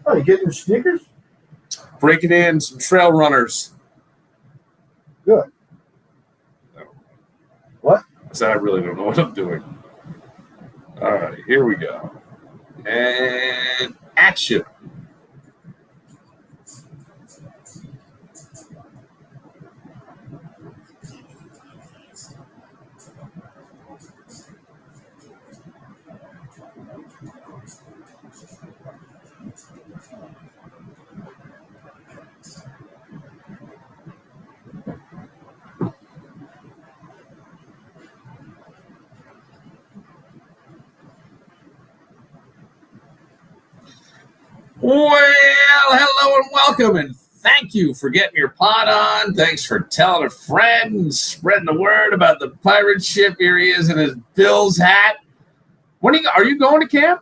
Oh, you getting your sneakers? Breaking in some trail runners. Good. What? I said I really don't know what I'm doing. All right, here we go. And action. Well, hello and welcome, and thank you for getting your pot on. Thanks for telling a friend and spreading the word about the pirate ship. Here he is in his Bills hat. When are you going to camp?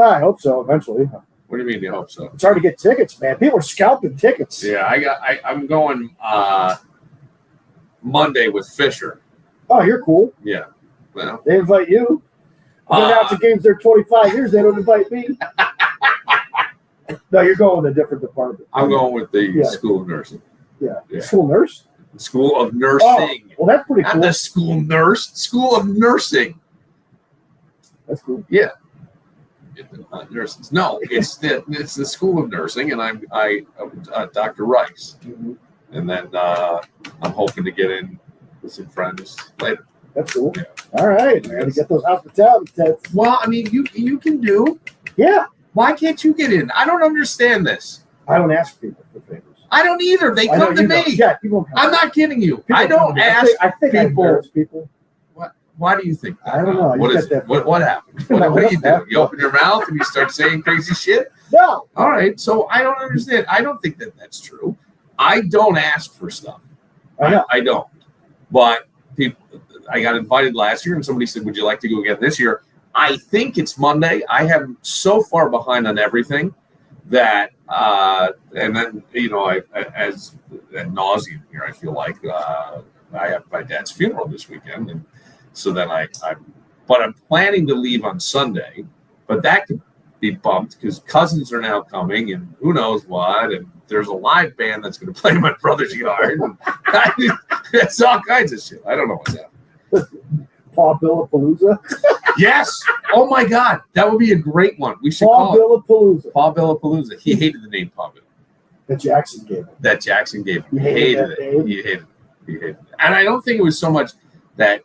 I hope so, eventually. What do you mean you hope so? It's hard to get tickets, man. People are scalping tickets. Yeah, I'm going Monday with Fisher. Oh, you're cool. Yeah. Well, they invite you. I've been out to games there 25 years. They don't invite me. No, you're going to a different department. I'm going with the School of Nursing. Yeah. School nurse? School of Nursing. Oh, well, that's pretty cool. Not the school nurse. School of Nursing. That's cool. Yeah. Nurses. No, it's the School of Nursing, and I'm Dr. Rice. Mm-hmm. And then I'm hoping to get in with some friends later. That's cool. Yeah. All right. I got to get those hospitality tests. Well, I mean, you can do. Yeah. Why can't you get in? I don't understand this. I don't ask people for favors. I don't either. They come to me. Yeah, people come. I'm not kidding you. People I don't ask I think people. What? Why do you think that? I don't know. What happened? What do you do? You open your mouth and you start saying crazy shit? No. All right. So I don't understand. I don't think that that's true. I don't ask for stuff. I know. I don't. But people, I got invited last year, and somebody said, "Would you like to go again this year?" I think it's Monday. I am so far behind on everything that, and then, I as ad nauseum here, I feel like I have my dad's funeral this weekend. And so then but I'm planning to leave on Sunday, but that could be bumped because cousins are now coming and who knows what. And there's a live band that's going to play in my brother's yard. And it's all kinds of shit. I don't know what's happening. Paul Billapalooza. Yes. Oh my God, that would be a great one. We should call it Paul Billapalooza. He hated the name Paul Bill. That Jackson gave him. He hated it. And I don't think it was so much that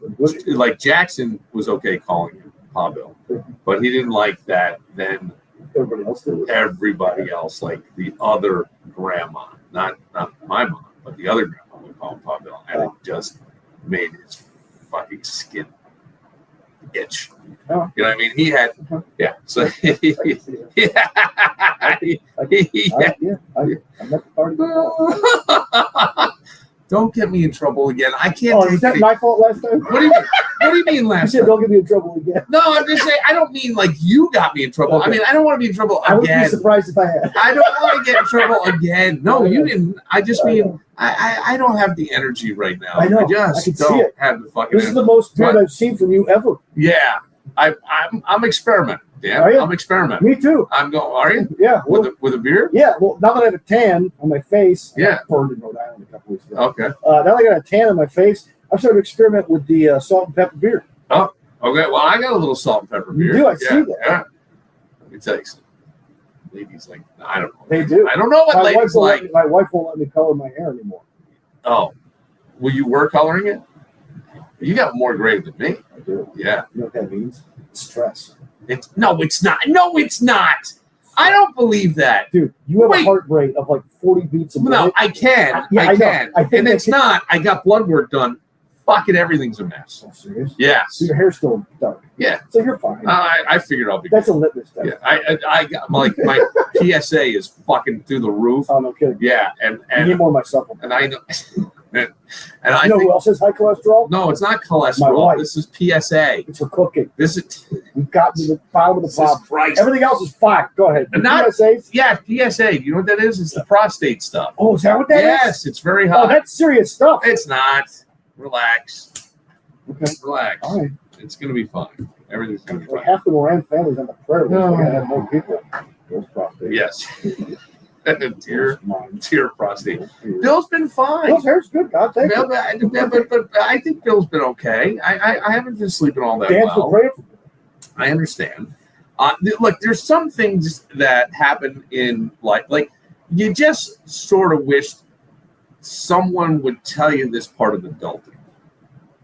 like Jackson was okay calling him Paul Bill, but he didn't like that. Then everybody else, like the other grandma, not my mom, but the other grandma would call him Paul Bill, and it just made his fucking skin itch. Oh. You know what I mean? He had, yeah. So, I'm at the party. Don't get me in trouble again. I can't. Oh, is that my fault last time? What do you mean? What do you mean last time? Don't get me in trouble again. No, I'm just saying. I don't mean like you got me in trouble. Okay. I mean, I don't want to be in trouble again. I would be surprised if I had. I don't want to get in trouble again. No, you didn't. I just mean I don't have the energy right now. I know. I just don't have the fucking. This is the most good I've seen from you ever. Yeah, I'm experimenting. Yeah, I'm experimenting. Me too. I'm going. Are you? Yeah. With a beard? Yeah. Well, now that I have a tan on my face. Yeah. I burned in Rhode Island a couple weeks ago. Okay. Now that I got a tan on my face, I'm starting to experiment with the salt and pepper beard. Oh. Okay. Well, I got a little salt and pepper beard. You do. I see that. Yeah. Let me tell you something. Ladies like I don't know. They do. I don't know what ladies like. My wife won't let me color my hair anymore. Oh. Well, you were coloring it? You got more gray than me. I do. Yeah. You know what that means? Stress. No, it's not. No, it's not. I don't believe that. Dude, you have a heart rate of like 40 beats a minute. No, I can. I can. And it's not. I got blood work done. Fucking everything's a mess. Oh, serious? Yeah. So your hair's still dark. Yeah. So you're fine. I figured I'll be That's good. A litmus test. Yeah. I got my PSA is fucking through the roof. Oh, no kidding. Yeah. And you need more of my supplements. And I know. And you know who else has high cholesterol? No, it's not cholesterol. My wife. This is PSA. It's for cooking. We've gotten to the bottom of the problem. Everything else is fine. Go ahead. PSA? Yeah, PSA. You know what that is? It's the prostate stuff. Oh, is that what that is? Yes, it's very hot. Oh, that's serious stuff. It's not. Relax. Okay. Relax. All right. It's going to be fine. Everything's going to be fine. Half the Moran family's on the prayer list. We're going to have more people. Bill's prostate. Yes. dear Mine. prostate. Bill's been fine. Bill's hair's good. God thank Bill, you. but I think Bill's been okay. I haven't been sleeping all that Dan's been well. praying for Bill. I understand. Look, there's some things that happen in life. Like, you just sort of wish someone would tell you this part of adulting.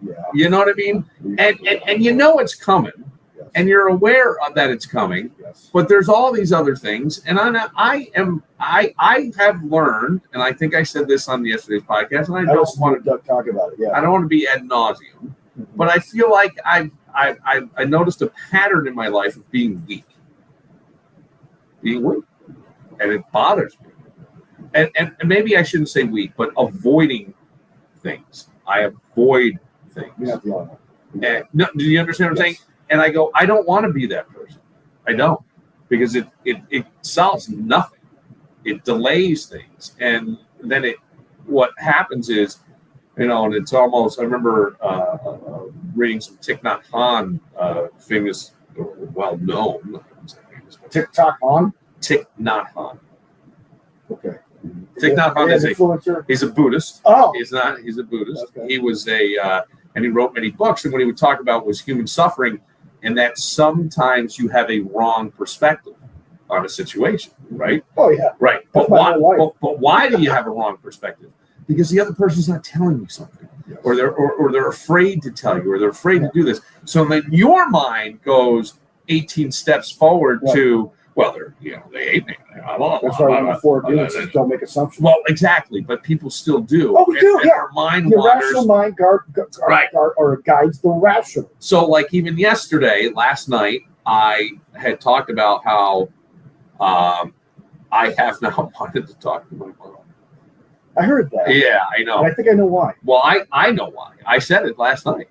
Yeah. You know what I mean? And you know it's coming, Yes. and you're aware of that it's coming. Yes. But there's all these other things, and I have learned, and I think I said this on yesterday's podcast, and I don't want to Doug talk about it. Yeah. I don't want to be ad nauseum, but I feel like I noticed a pattern in my life of being weak, and it bothers me. And maybe I shouldn't say weak, but avoiding things. I avoid things. You're not the only one. And, no, do you understand what I'm saying? And I go, I don't want to be that person. I don't, because it solves nothing. It delays things, and then what happens is, and it's almost. I remember reading some Thich Nhat Hanh, famous, well known. TikTok on. Thich Nhat Hanh. Okay. Thich Nhat Hanh is influencer. he's a Buddhist. Oh. He's a Buddhist. Okay. He was and he wrote many books. And what he would talk about was human suffering, and that sometimes you have a wrong perspective on a situation, right? Oh yeah. Right. That's But my why? whole life. But why do you have a wrong perspective? Because the other person's not telling you something, Yes. or they're afraid to tell you, or they're afraid to do this. So then your mind goes 18 steps forward Right. to, well, they hate me. That's why we before doing this is don't make assumptions. Well, exactly, but people still do. Oh, we do, And yeah. our mind The wanders. irrational mind Right. or guides the rational. So, like, even last night, I had talked about how I have now wanted to talk to my mom. I heard that. Yeah, I know. And I think I know why. Well, I know why. I said it last night.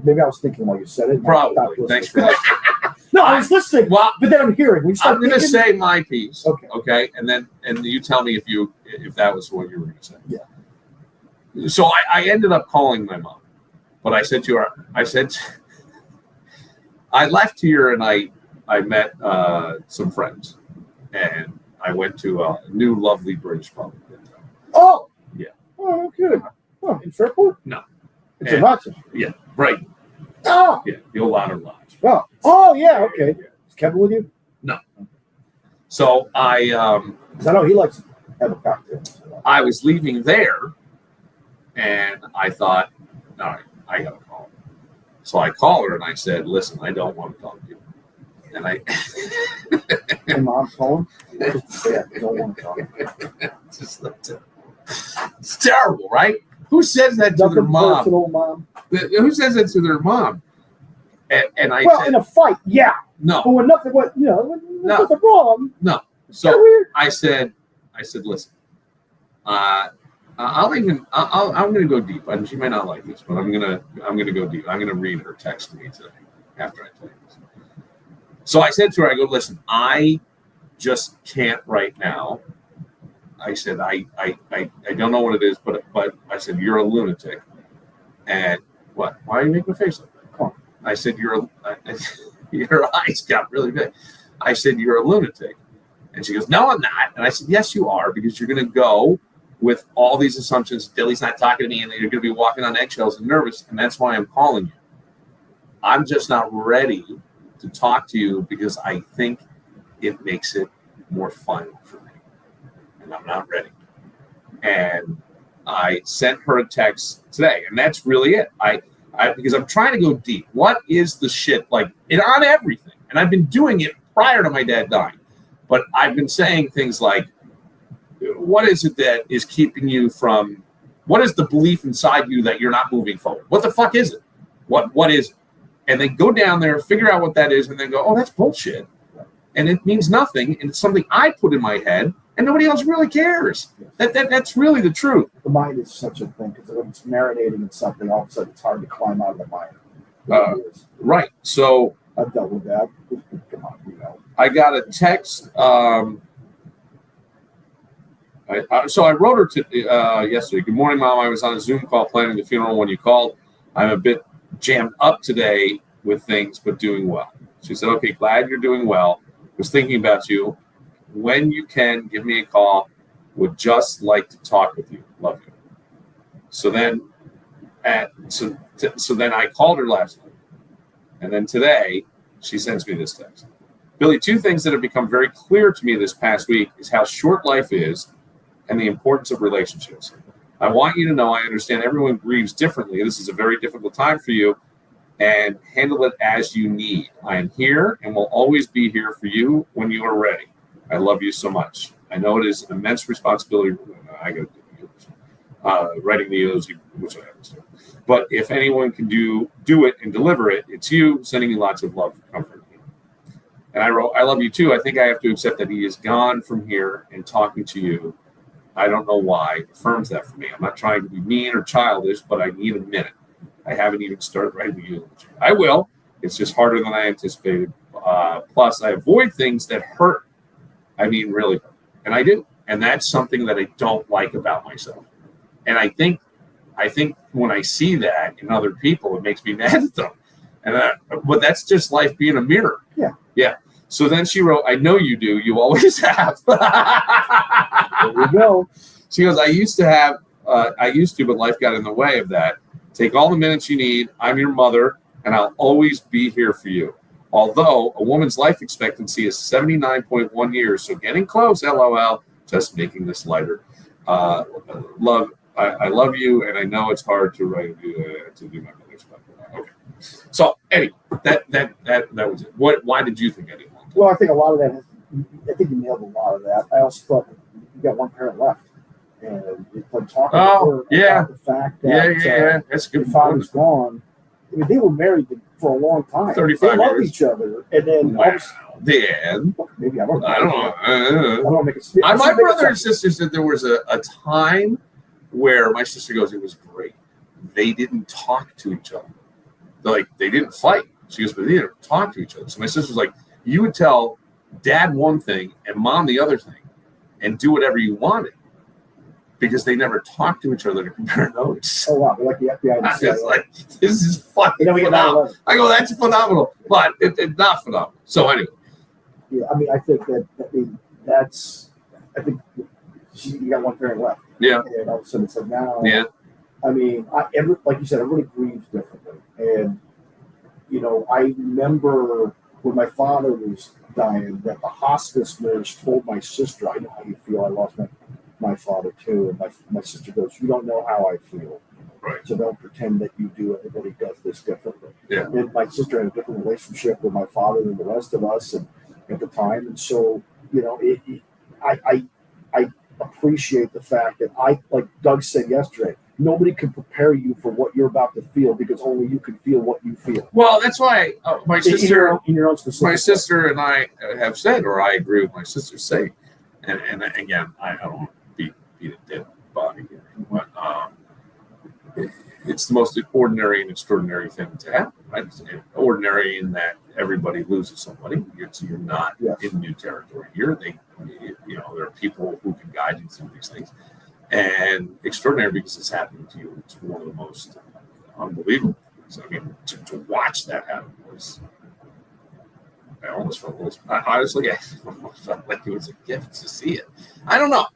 Maybe I was thinking while you said it. Probably. Thanks for that. No, I was listening. Well, But then I'm hearing. When you start I'm going to thinking- say my piece. Okay. And you tell me if that was what you were going to say. Yeah. So I ended up calling my mom, but I said to her, I left here and I met some friends, and I went to a new lovely British pub. Oh. Yeah. Oh, good. Oh, in Fairport? No. It's in Rochester. Yeah, right. Oh. Yeah, the old Honor Lodge. Oh. Oh, yeah. Okay. Is Kevin with you? So I 'Cause I know he likes to have a cocktail. I was leaving there, and I thought, all right, I gotta call her. So I called her and I said, listen, I don't want to talk to you. And And mom's calling. Yeah, don't want to talk. it's terrible, right? Who says that to their Nothing mom? personal, mom. Who says that to their mom? And I Well, said, in a fight, yeah. But no. when nothing, when nothing wrong. So Kinda weird. I said, listen, I'm going to go deep. And she might not like this, but I'm going to go deep. I'm going to read her text to me today after I tell you this. So I said to her, I go, listen, I just can't right now. I said, I don't know what it is, but I said, you're a lunatic. And what? Why are you making a face like that? Come on. I said, your eyes got really big. I said, you're a lunatic. And she goes, no, I'm not. And I said, yes, you are, because you're going to go with all these assumptions. Dilly's not talking to me, and you're going to be walking on eggshells and nervous, and that's why I'm calling you. I'm just not ready to talk to you because I think it makes it more fun for me, and I'm not ready. And I sent her a text today, and that's really it. I because I'm trying to go deep. What is the shit like? And on everything, and I've been doing it prior to my dad dying, but I've been saying things like, what is it that is keeping you from? What is the belief inside you that you're not moving forward? What the fuck is it? What is it? And then go down there, figure out what that is, and then go, oh, that's bullshit. And it means nothing, and it's something I put in my head, and nobody else really cares. That's really the truth. The mind is such a thing because when it's marinating in something, all of a sudden it's hard to climb out of the mind. Right. So I've dealt with that. Come on, I got a text. So I wrote her yesterday. Good morning, Mom. I was on a Zoom call planning the funeral when you called. I'm a bit jammed up today with things, but doing well. She said, okay, glad you're doing well. Was thinking about you. When you can, give me a call. Would just like to talk with you. Love you. So then, so then I called her last night, and then today she sends me this text. Billy, two things that have become very clear to me this past week is how short life is and the importance of relationships. I want you to know I understand everyone grieves differently. This is a very difficult time for you, and handle it as you need. I am here and will always be here for you when you are ready. I love you so much. I know it is an immense responsibility. I got writing the EOZ, which I haven't done. But if anyone can do it and deliver it, it's you. Sending you lots of love, comfort. And I wrote, I love you too. I think I have to accept that he is gone from here and talking to you. I don't know why. Affirms that for me. I'm not trying to be mean or childish, but I need a minute. I haven't even started writing the eulogy. I will. It's just harder than I anticipated. Plus, I avoid things that hurt. I mean, really hurt. And I do. And that's something that I don't like about myself. And I think when I see that in other people, it makes me mad at them. But that's just life being a mirror. Yeah. Yeah. So then she wrote, I know you do. You always have. There you go. She goes, I used to, but life got in the way of that. Take all the minutes you need. I'm your mother, and I'll always be here for you. Although a woman's life expectancy is 79.1 years, so getting close, LOL, just making this lighter. I love you, and I know it's hard to write to do my mother's life. Okay. So anyway, that was it. Why did you think I didn't want to? Well, I think a lot of that. I think you nailed a lot of that. I also thought you got one parent left, and from talking to her about the fact that that's a good. your father's gone. I mean, they were married for a long time. 35 They loved years. each other, and then Then maybe I don't know. I don't know. Make it. My brother and sister said there was a time where my sister goes, it was great. They didn't talk to each other. They didn't fight. She goes, but they didn't talk to each other. So my sister's like, you would tell dad one thing and mom the other thing and do whatever you wanted because they never talked to each other to compare notes. Oh, wow. They're like the FBI. I was like, this is fucking phenomenal. I go, that's phenomenal. But it's not phenomenal. So anyway. Yeah, I mean, I think that's you got one parent left. Yeah. And all of a sudden it's like now. Yeah. I mean, like you said, everybody grieves differently. And, I remember when my father was dying that the hospice nurse told my sister, I know how you feel. I lost my father too. And my sister goes, you don't know how I feel. Right. So don't pretend that you do. Everybody does this differently. Yeah. And my sister had a different relationship with my father than the rest of us and at the time. And so, I appreciate the fact that like Doug said yesterday, nobody can prepare you for what you're about to feel because only you can feel what you feel. Well, that's why my sister, in your own specific my sister and I have said, or I agree with my sister saying, and again, I don't want to beat a dead body here, but it's the most ordinary and extraordinary thing to happen, right? It's ordinary in that everybody loses somebody. You're not in new territory here. There are people who can guide you through these things. And extraordinary because it's happening to you. It's one of the most unbelievable things. I mean, to watch that happen was, I almost felt a little, honestly, I felt like it was a gift to see it. I don't know.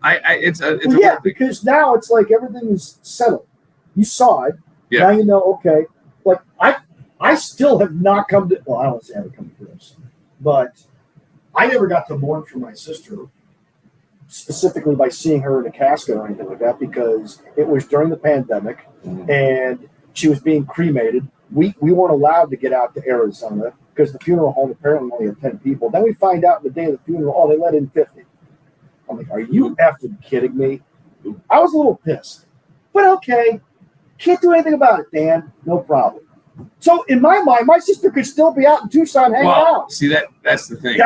Because now it's like everything is settled. You saw it. Yeah. Now you know, okay. Like, I still have not come to, well, I don't say I haven't come to this, but I never got to mourn for my sister specifically by seeing her in a casket or anything like that because it was during the pandemic and she was being cremated. We weren't allowed to get out to Arizona because the funeral home apparently only had 10 people. Then we find out the day of the funeral, they let in 50. I'm like, are you effing kidding me? I was a little pissed. But okay, can't do anything about it, Dan. No problem. So in my mind, my sister could still be out in Tucson hanging out. See, that's the thing.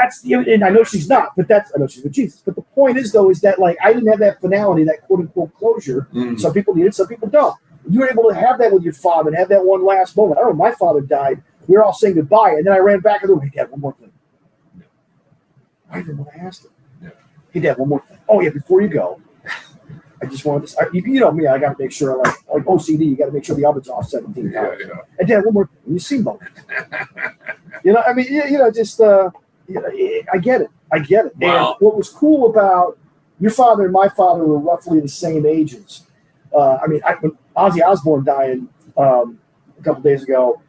And I know she's not, but I know she's with Jesus. But the point is, though, is that like I didn't have that finality, that quote unquote closure. Mm-hmm. Some people need it, some people don't. You were able to have that with your father and have that one last moment. I remember my father died. We were all saying goodbye, and then I ran back in the room. Hey, Dad, one more thing. I didn't know what I asked him. Yeah. Hey, Dad, one more thing. Oh yeah, before you go. I just wanted to. You know me. I got to make sure, like OCD. You got to make sure the oven's off 17 times. Yeah. And Dad, one more. You see both. I mean, just I get it. Well- And what was cool about your father and my father were roughly the same ages. When Ozzy Osbourne died a couple days ago,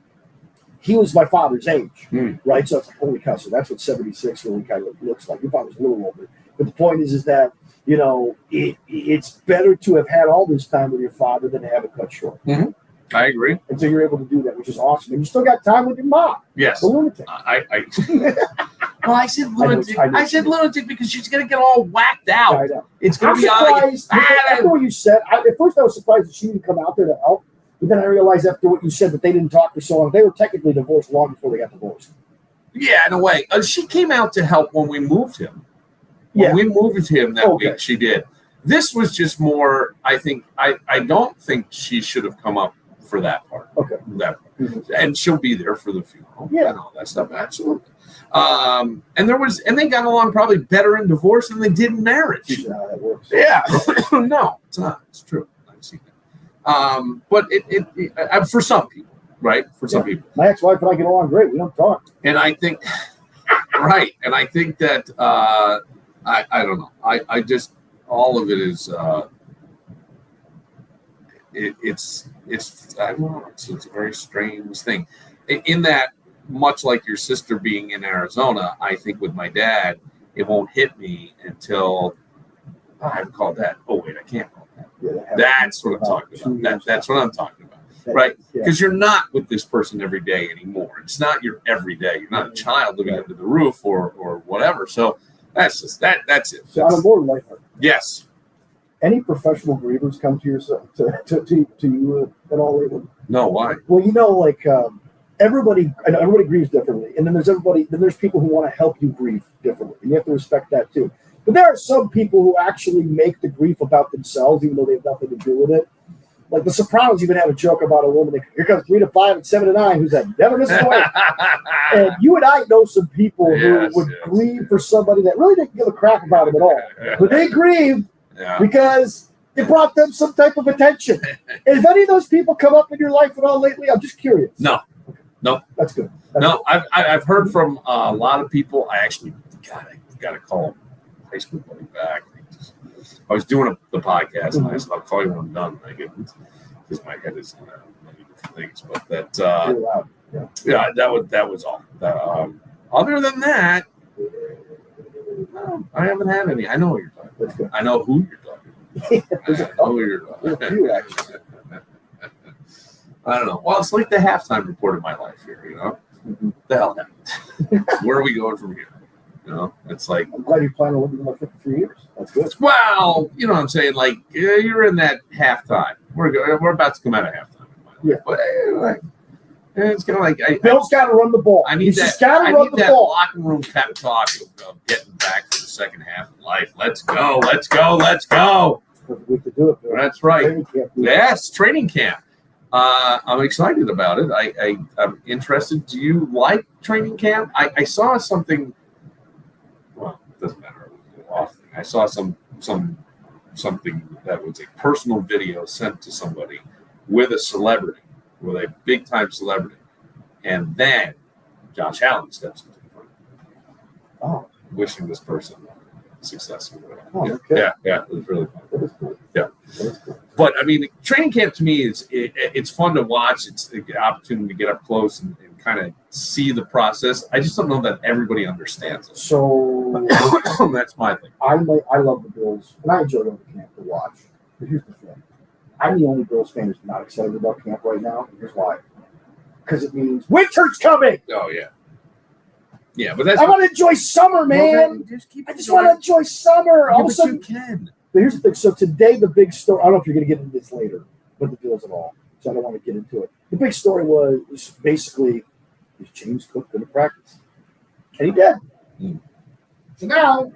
he was my father's age, right? So it's like, holy cow, so that's what 76 really kind of looks like. Your father's a little older. But the point is that, it's better to have had all this time with your father than to have it cut short. I agree. And so you're able to do that, which is awesome. And you still got time with your mom, Yes. the lunatic. Well, I said lunatic. I said lunatic because she's gonna get all whacked I out. know. It's I'm gonna be surprised. After what you said, at first I was surprised that she didn't come out there to help. But then I realized after what you said that they didn't talk for so long. They were technically divorced long before they got divorced. Yeah, in a way. She came out to help when we moved him. Yeah. When we moved him that week, she did. This was just more. I think. I don't think she should have come up for that part. Okay. That part. And she'll be there for the funeral. Yeah. And all that stuff. Absolutely. And they got along probably better in divorce than they did in marriage. You know how that works. Yeah. No, it's not. It's true. I've seen that. But it for some people, right? For some people. My ex-wife and I get along great. We don't talk. And I think, right. And I think that, I don't know. I just, all of it is, it's I don't know. It's a very strange thing. In that, much like your sister being in Arizona, I think with my dad, it won't hit me until I haven't called that. Oh wait, I can't call that. Yeah, That's what I'm talking about. That's what I'm talking about. Right? Because you're not with this person every day anymore. It's not your every day. You're not a child living under the roof or whatever. So that's just that's it. So on a more lighthearted. Yes. Any professional grievers come to yourself to you at all lately? No, why? Well, everybody grieves differently, and then there's people who want to help you grieve differently, and you have to respect that too. But there are some people who actually make the grief about themselves, even though they have nothing to do with it. Like The Sopranos even have a joke about a woman. Here comes 3 to 5 and 7 to 9, who said never misses a week. And you and I know some people who would grieve for somebody that really didn't give a crap about them at all, but they grieved because it brought them some type of attention. And if any of those people come up in your life at all lately, I'm just curious. No. That's good. I've heard from a lot of people. I actually got to call high school buddy back. I was doing the podcast, and I said, I'll call you when I'm done. Because my head is on many different things. But that, that was all. Other than that, no, I haven't had any. I know what you're talking about. I know who you're talking about. I know who you're talking about. There's a few, actually. I don't know. Well, it's like the halftime report of my life here, The hell happened? Where are we going from here? It's like, I'm glad you plan on living like 53 years. That's good. Well, you know what I'm saying? Like, you're in that halftime. We're about to come out of halftime. Yeah. But it's kind of like Bill's got to run the ball. I need that locker room pep talk of getting back to the second half of life. Let's go. Let's go. Let's go. Perfect week to do it, Bill. That's right. Yes, training camp. I'm excited about it. I'm interested. Do you like training camp? I saw something. Well, it doesn't matter. I saw something that was a personal video sent to somebody with a celebrity, with a big time celebrity, and then Josh Allen steps into the front. Oh, wishing this person success. Oh, okay. Yeah, it was really fun. That is cool. Yeah. That is cool. But I mean, training camp to me it's fun to watch. It's an opportunity to get up close and kind of see the process. I just don't know that everybody understands it. So That's my thing. I love the Bills, and I enjoy going to camp to watch. But here's the thing: I'm the only Bills fan who's not excited about camp right now. Here's why: because it means winter's coming. Oh yeah, yeah. But that's I want to enjoy summer, man. I just want to enjoy summer. All of a sudden, you can. But here's the thing. So today, the big story. I don't know if you're going to get into this later, but the Bills at all. So I don't want to get into it. The big story was basically, is James Cook going to practice? And he did. So now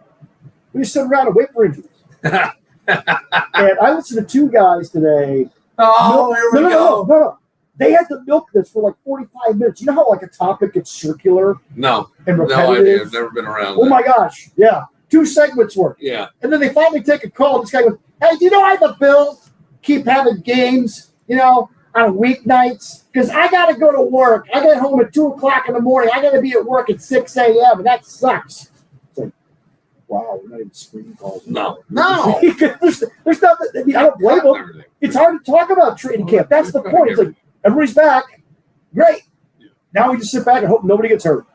we just sit around and wait for injuries. And I listened to two guys today. Here we go. No. They had to milk this for like 45 minutes. You know how like a topic gets circular No, and no repetitive? idea. I've never been around. Oh my gosh, yeah. 2 segments worth. Yeah. And then they finally take a call. This guy goes, hey, do you know how the Bills keep having games, on weeknights because I got to go to work. I get home at 2:00 in the morning. I got to be at work at 6 a.m. and that sucks. It's like, wow, we're not even screening calls. No. there's nothing. I mean, I don't blame them. Everything. It's hard to talk about training camp. That's the point. It's like everybody's back. Great. Yeah. Now we just sit back and hope nobody gets hurt.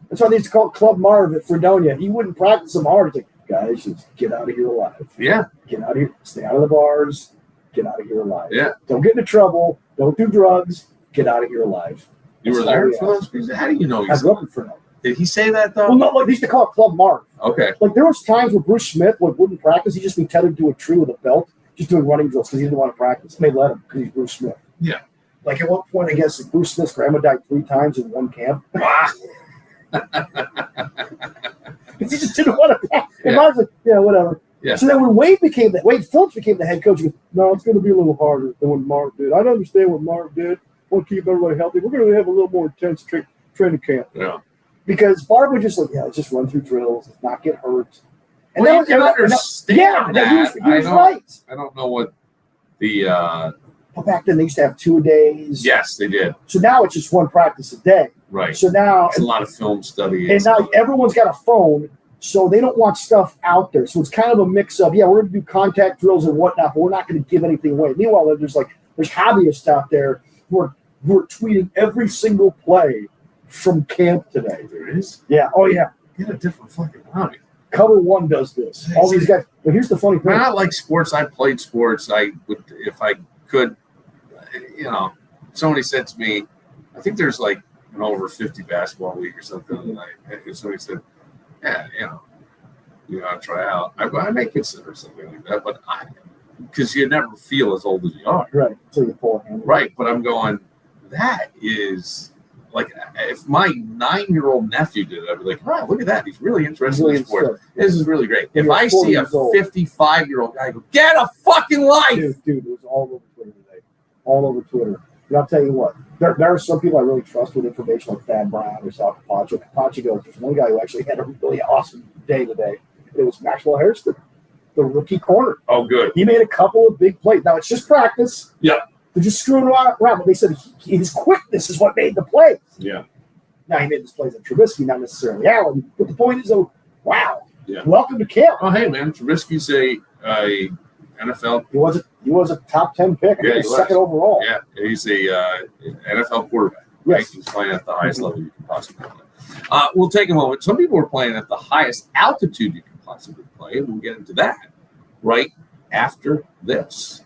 That's why they used to call it Club Marv at Fredonia. He wouldn't practice them hard. It's like, guys, just get out of here alive. Yeah. Get out of here. Stay out of the bars. Get out of here alive. Yeah. Don't get into trouble. Don't do drugs. Get out of here alive. You were That's all there we for ask. those? How do you know I he's grew up in Fredonia. Did he say that though? Well, no, like they used to call it Club Marv. Okay. Like there was times where Bruce Smith wouldn't practice. He'd just be tethered to a tree with a belt, just doing running drills because he didn't want to practice. And they let him because he's Bruce Smith. Yeah. Like at one point, I guess Bruce Smith's grandma died 3 times in one camp. Wow. Because he just didn't want to practice. And Yeah. Marv's like, yeah, whatever. Yeah. So then when Wade Phillips became the head coach, he goes, no, it's going to be a little harder than what Marv did. I don't understand what Marv did. We'll keep everybody healthy. We're going to have a little more intense training camp. Yeah. Because Barb would just like, yeah, let's just run through drills, let's not get hurt. And Well, then- you can and- understand yeah, that. he was I don't- right. I don't know what the But back then they used to have 2-a-days. yes, they did. So now it's just one practice a day. Right. So now It's a lot of film study. and now everyone's got a phone, so they don't want stuff out there. So it's kind of a mix of, yeah, we're going to do contact drills and whatnot, but we're not going to give anything away. Meanwhile, there's hobbyists out there who are tweeting every single play from camp today. There is. Yeah. Oh, yeah. Get a different fucking hobby. Cover One does this. All these guys. But here's the funny thing. I like sports. I played sports. I would, if I could, somebody said to me, I think there's like an over 50 basketball league or something. And somebody said, yeah, you got to try out. I may consider something like that, but because you never feel as old as you are. Right. So you pull a hand. Right. But I'm going, that is like, if my 9-year-old nephew did it, I'd be like, wow, look at that. He's really interested in sports. This is really great. If You're I 40 see a years old. 55-year-old guy go, get a fucking life. Dude, it was all over Twitter today. All over Twitter. And I'll tell you what, there are some people I really trust with information like Thad Brown or Sal Capaccio. Capaccio goes, there's one guy who actually had a really awesome day today. It was Maxwell Hairston, the rookie corner. Oh, good. He made a couple of big plays. Now, it's just practice. Yeah. They're just screwing around. But they said his quickness is what made the plays. Yeah. Now, he made those plays at Trubisky, not necessarily Allen. But the point is, though, wow. Yeah. Welcome to camp. Oh, hey, man. Trubisky's a NFL. He was a top 10 pick. I Yeah, think he second was. overall. Yeah, he's a NFL quarterback. Right? Yes. He's playing at the highest level you can possibly play. We'll take a moment. Some people are playing at the highest altitude you can possibly play, and we'll get into that right after this.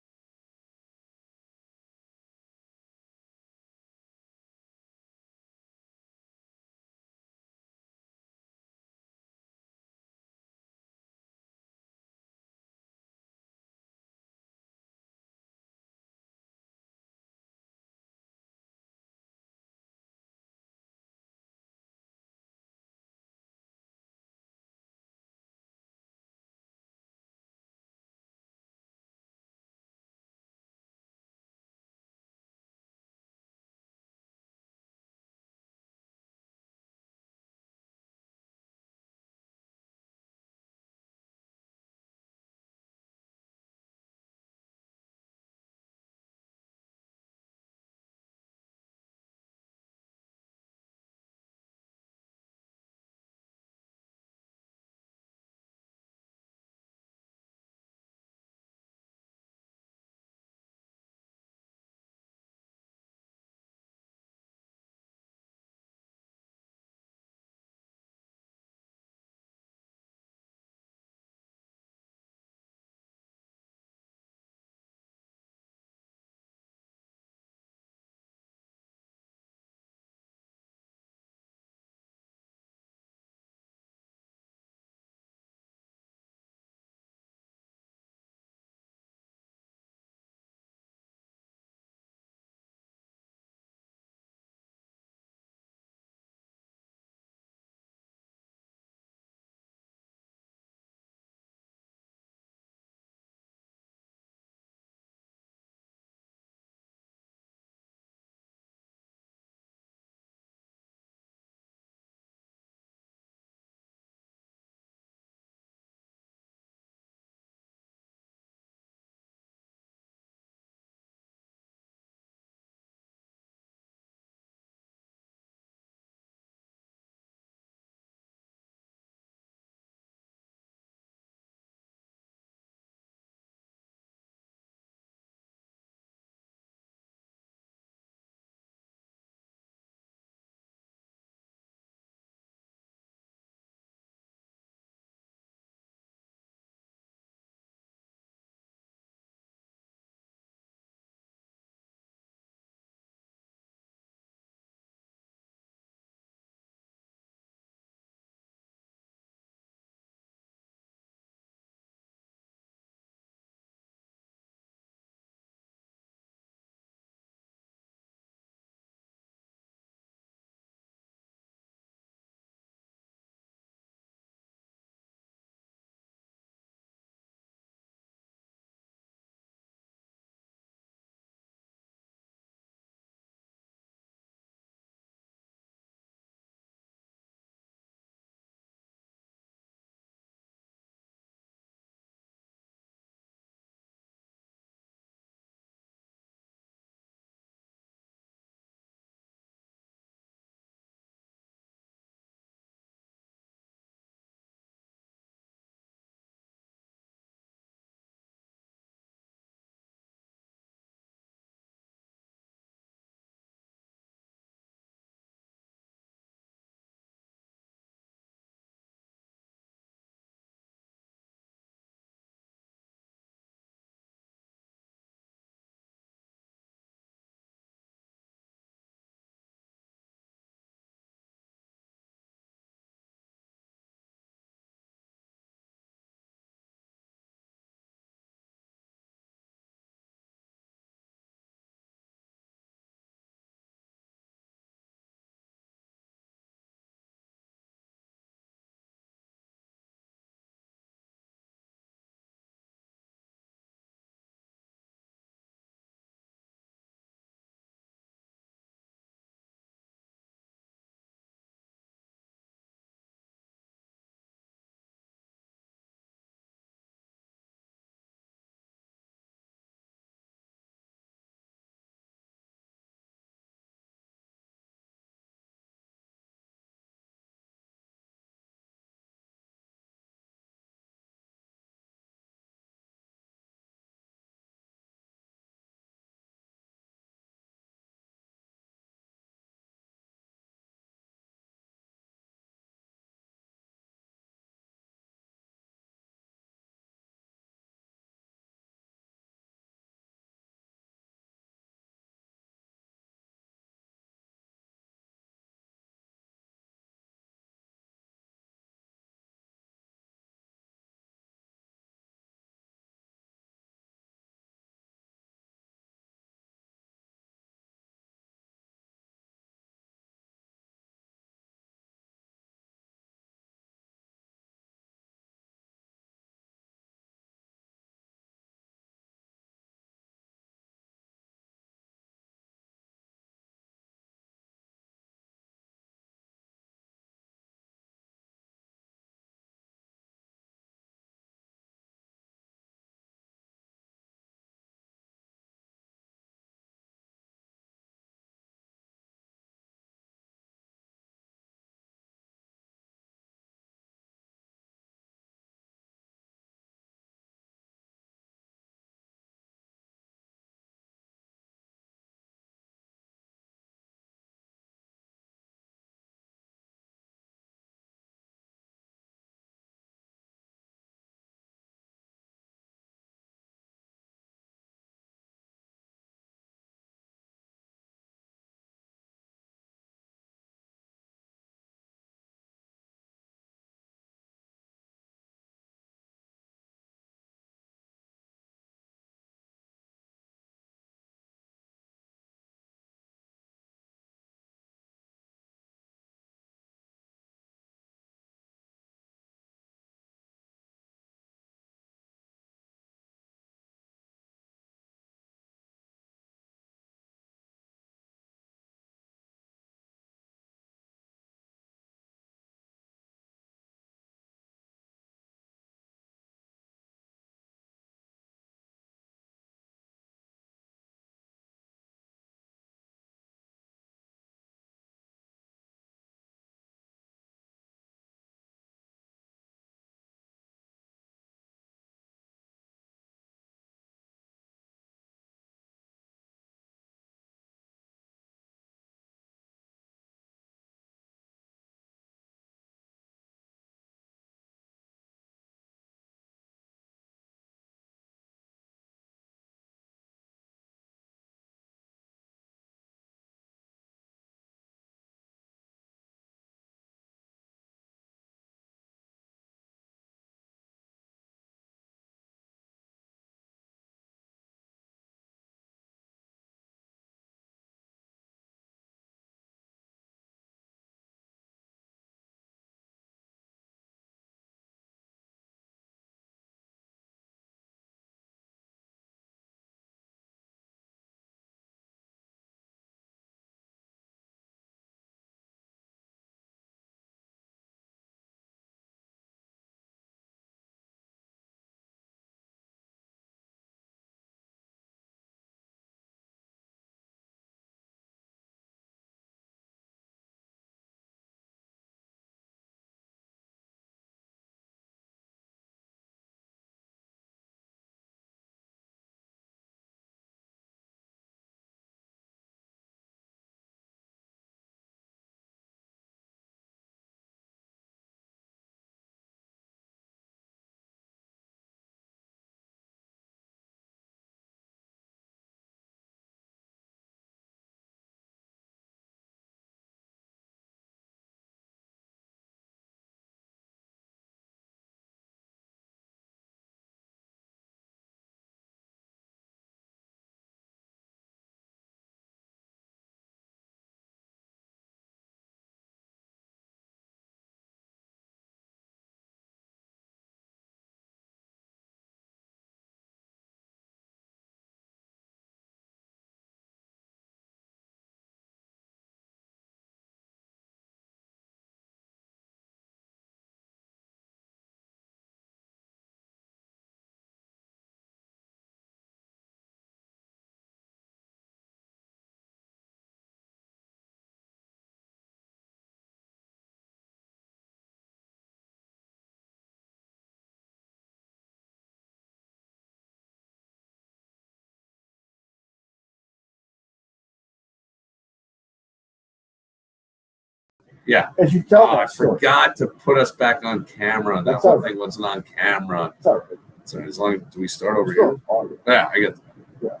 Yeah. As you tell Oh, I that story. forgot to put us back on camera. That That's whole all right. thing wasn't on camera. It's all right. So as long as do we start over Still here? audio. Yeah, I get that.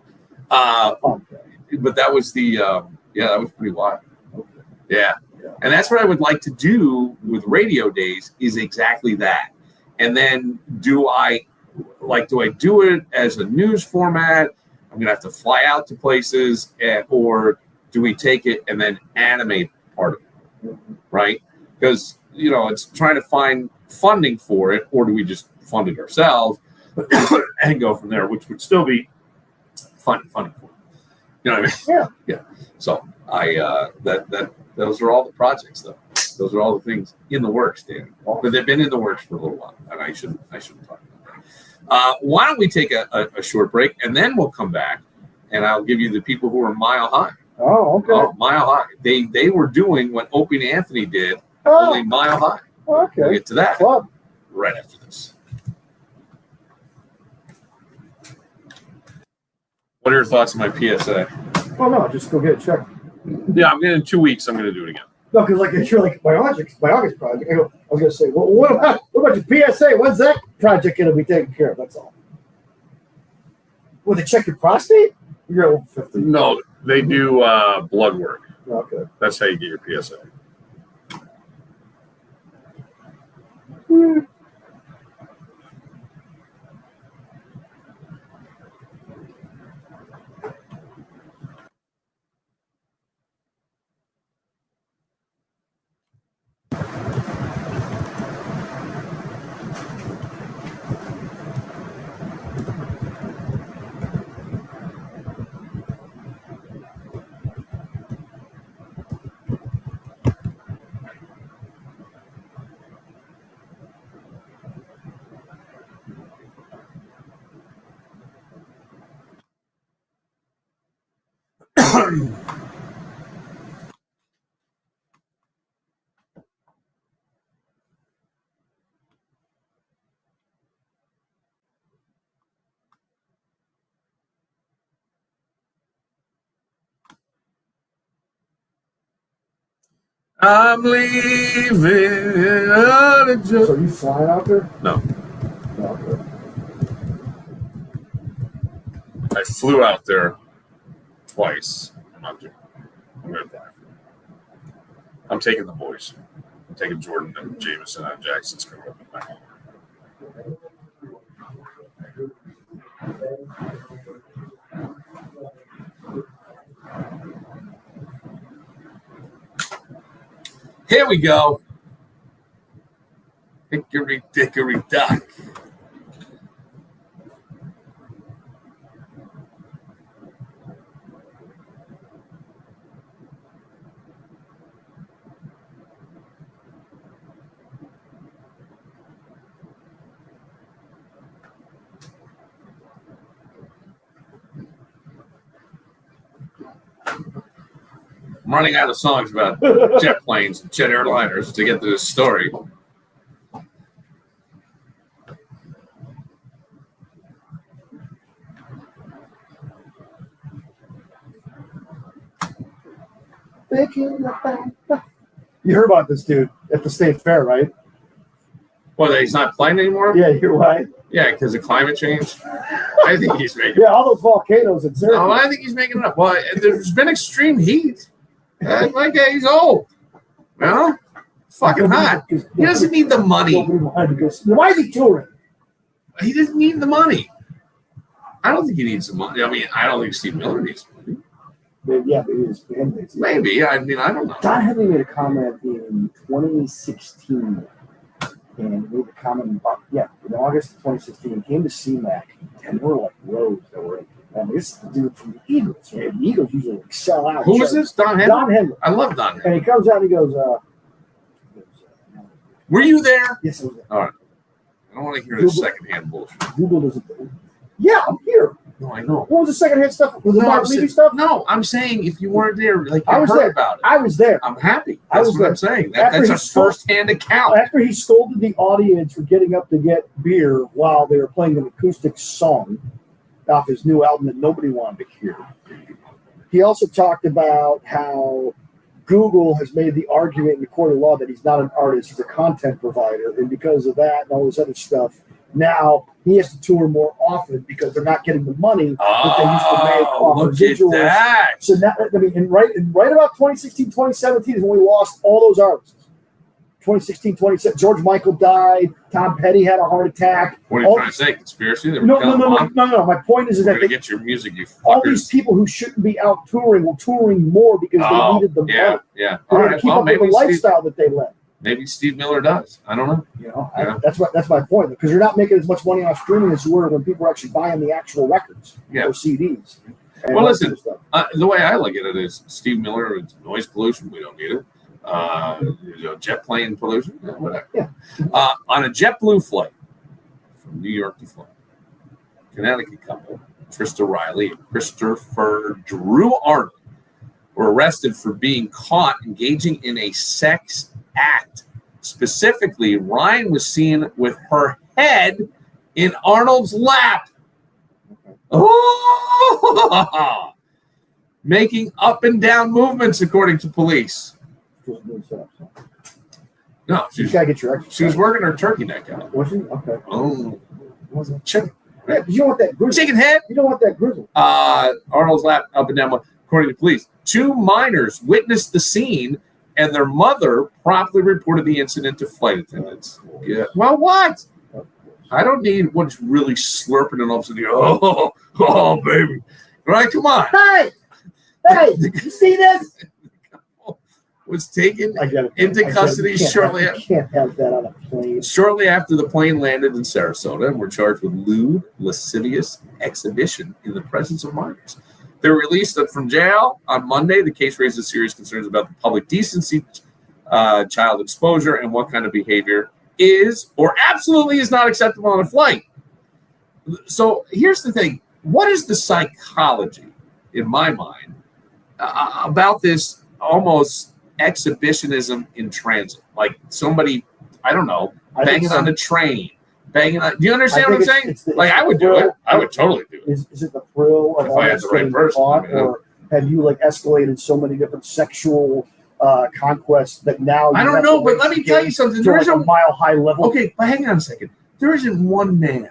Yeah. Okay. But that was the that was pretty wild. Okay. Yeah. Yeah. And that's what I would like to do with radio days is exactly that. And then do I do it as a news format? I'm gonna have to fly out to places, or do we take it and then animate part of it, right? Because it's trying to find funding for it, or do we just fund it ourselves and go from there, which would still be funding for it. You know what I mean? Yeah. So those are all the projects, though. Those are all the things in the works, Dan. But they've been in the works for a little while, and I shouldn't talk about that. Why don't we take a short break, and then we'll come back, and I'll give you the people who are Mile High. Oh, okay. Oh, Mile High. They were doing what Opie and Anthony did, Oh, only Mile High. okay. We'll get to that Club. right after this. What are your thoughts on my PSA? Oh no, just go get it checked. Yeah, I'm in 2 weeks. I'm going to do it again. No, because you're like my August project. I was gonna say, well, what about your PSA? When's that project gonna be taken care of? That's all. Will they check your prostate? You're over 50. No, they do blood work. Okay. That's how you get your PSA. I'm leaving. So are you flying out there? No, Okay. I flew out there twice. I'm not doing it. I'm going to fly. I'm taking the boys. I'm taking Jordan and Jameson and Jackson's coming up with my Here we go. Hickory dickory dock. I'm running out of songs about jet planes and jet airliners to get to this story. You heard about this dude at the state fair, right? Well, he's not playing anymore? Yeah, you're right. Yeah, because of climate change. I think he's making Yeah, all those volcanoes in Syracuse. No, I think he's making it up. Well, there's been extreme heat. Like, he's old. You know? Fucking hot. He doesn't need the money. Nobody wanted to go. Why is he touring? He doesn't need the money. I don't think he needs the money. I mean, I don't think Steve Miller needs money. Yeah, but it is band-aids. Maybe. I mean, I don't know. Don Henley made a comment in 2016, and he made a comment about, in August of 2016, he came to CMAC, and there were like rows that were in. And this is the dude from the Eagles, right? The Eagles usually like sell out. Who is this? Don Henley? Don Henley. I love Don Henley. And he comes out and he goes, Were you there? yes, I was there. All right. I don't want to hear this secondhand bullshit. Google doesn't. Yeah, I'm here. No, I know. What was the secondhand stuff? Was the No, Mark I'm Levy saying, stuff? no, I'm saying if you weren't there, like I you was heard there. about it. I was there. I'm happy. I That's was what I'm there. saying. After That's he a stole- first-hand account. After he scolded the audience for getting up to get beer while they were playing an acoustic song off his new album that nobody wanted to hear. He also talked about how Google has made the argument in the court of law that he's not an artist, he's a content provider. And because of that and all this other stuff, now he has to tour more often because they're not getting the money that they used to make off look of visuals. at that. So now, I mean, and right about 2016, 2017 is when we lost all those artists. 2016, 2017, George Michael died. Tom Petty had a heart attack. What are you trying to say? Conspiracy? They were No. killing them? My point is We're that gonna get your music, you all fuckers. these people who shouldn't be out touring were touring more because they needed the money. Yeah. They All had to right. keep Well, up with the lifestyle that they led. maybe Steve Miller does. I don't know. You know, Yeah. that's my point, because you're not making as much money off streaming as you were when people were actually buying the actual records or CDs. And Well, all listen, that sort of stuff. The way I look at it is Steve Miller, it's noise pollution. We don't need it. Jet plane pollution, whatever. Yeah. On a JetBlue flight from New York to Florida, Connecticut couple, Trista Riley and Christopher Drew Arnold, were arrested for being caught engaging in a sex act. Specifically, Ryan was seen with her head in Arnold's lap. Oh! Making up and down movements, according to police. No, You gotta get your exercise. she was working her turkey neck out. Was she? Okay. Oh, chicken. Yeah, 'cause you don't want that grizzle. Chicken head. You don't want that grizzle. Arnold's lap up and down. According to police, 2 minors witnessed the scene, and their mother promptly reported the incident to flight attendants. Yeah. Well, what? I don't need what's really slurping and all of a sudden, oh, baby. Right? Come on. Hey, you see this? Was taken I get it. into custody You can't shortly have, you can't have that on a plane. Shortly after the plane landed in Sarasota and were charged with lewd, lascivious exhibition in the presence of minors. They were released from jail on Monday. The case raises serious concerns about the public decency, child exposure, and what kind of behavior is or absolutely is not acceptable on a flight. So here's the thing. What is the psychology, in my mind, about this almost exhibitionism in transit? Like somebody, I don't know, banging on a train, banging on. Do you understand what I'm saying? Like I would do it. I would totally do it. Is it the thrill of If all I had this the right getting person, caught, I mean, or have you like escalated so many different sexual conquests that now I you don't have know, to but wait let to me get tell you something. to There like is a mile high level. Okay, but hang on a second. There isn't one man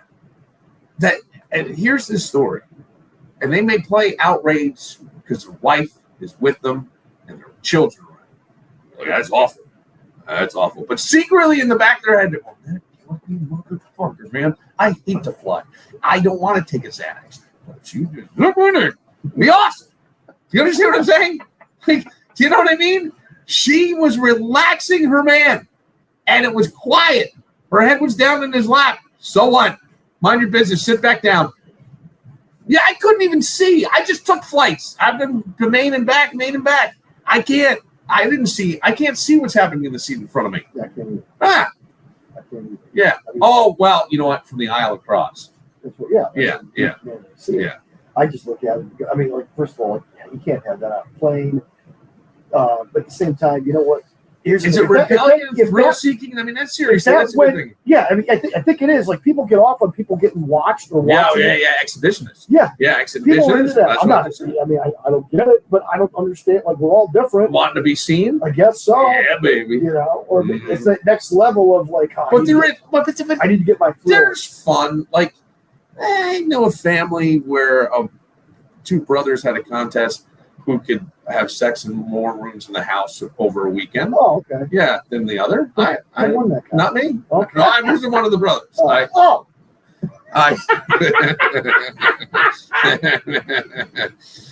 that, and here's the story, and they may play outrage because their wife is with them and their children are around. Like, that's awful. That's awful. But secretly in the back of their head, oh, that fucking motherfucker, man. I hate to fly. I don't want to take a Xanax. But you just look in it. Be awesome. Do you understand what I'm saying? Like, do you know what I mean? She was relaxing her man, and it was quiet. Her head was down in his lap. So what? Mind your business. Sit back down. Yeah, I couldn't even see. I just took flights. I've been to Maine and back. I can't. I didn't see. I can't see what's happening in the seat in front of me. I can't even- Ah, I can't even- yeah. Oh, well, you know what? From the aisle across. that's what- yeah. Yeah, yeah, See it. yeah. I just look at it. I mean, like, first of all, like, yeah, you can't have that on a plane. But at the same time, you know what? Here's the Is thing. it rebellion, if that- thrill seeking? I mean, that's serious. if That's a that good thing. Yeah, I mean, I think it is. Like, people get off on people getting watched or Yeah, watching. yeah. Exhibitionists. Yeah. Yeah, People are into exhibitionists. that. That's I'm what not. they're saying. I mean, I don't get it, but I don't understand. Like, we're all different. Wanting to be seen? I guess so. Yeah, baby. You know, or Mhm. it's that next level of like, But I need to get my thrill. there's fun. Like, I know a family where 2 brothers had a contest who could have sex in more rooms in the house over a weekend. Oh, okay. Yeah, than the other. I won that. Not me. Okay. No, I wasn't one of the brothers. Oh,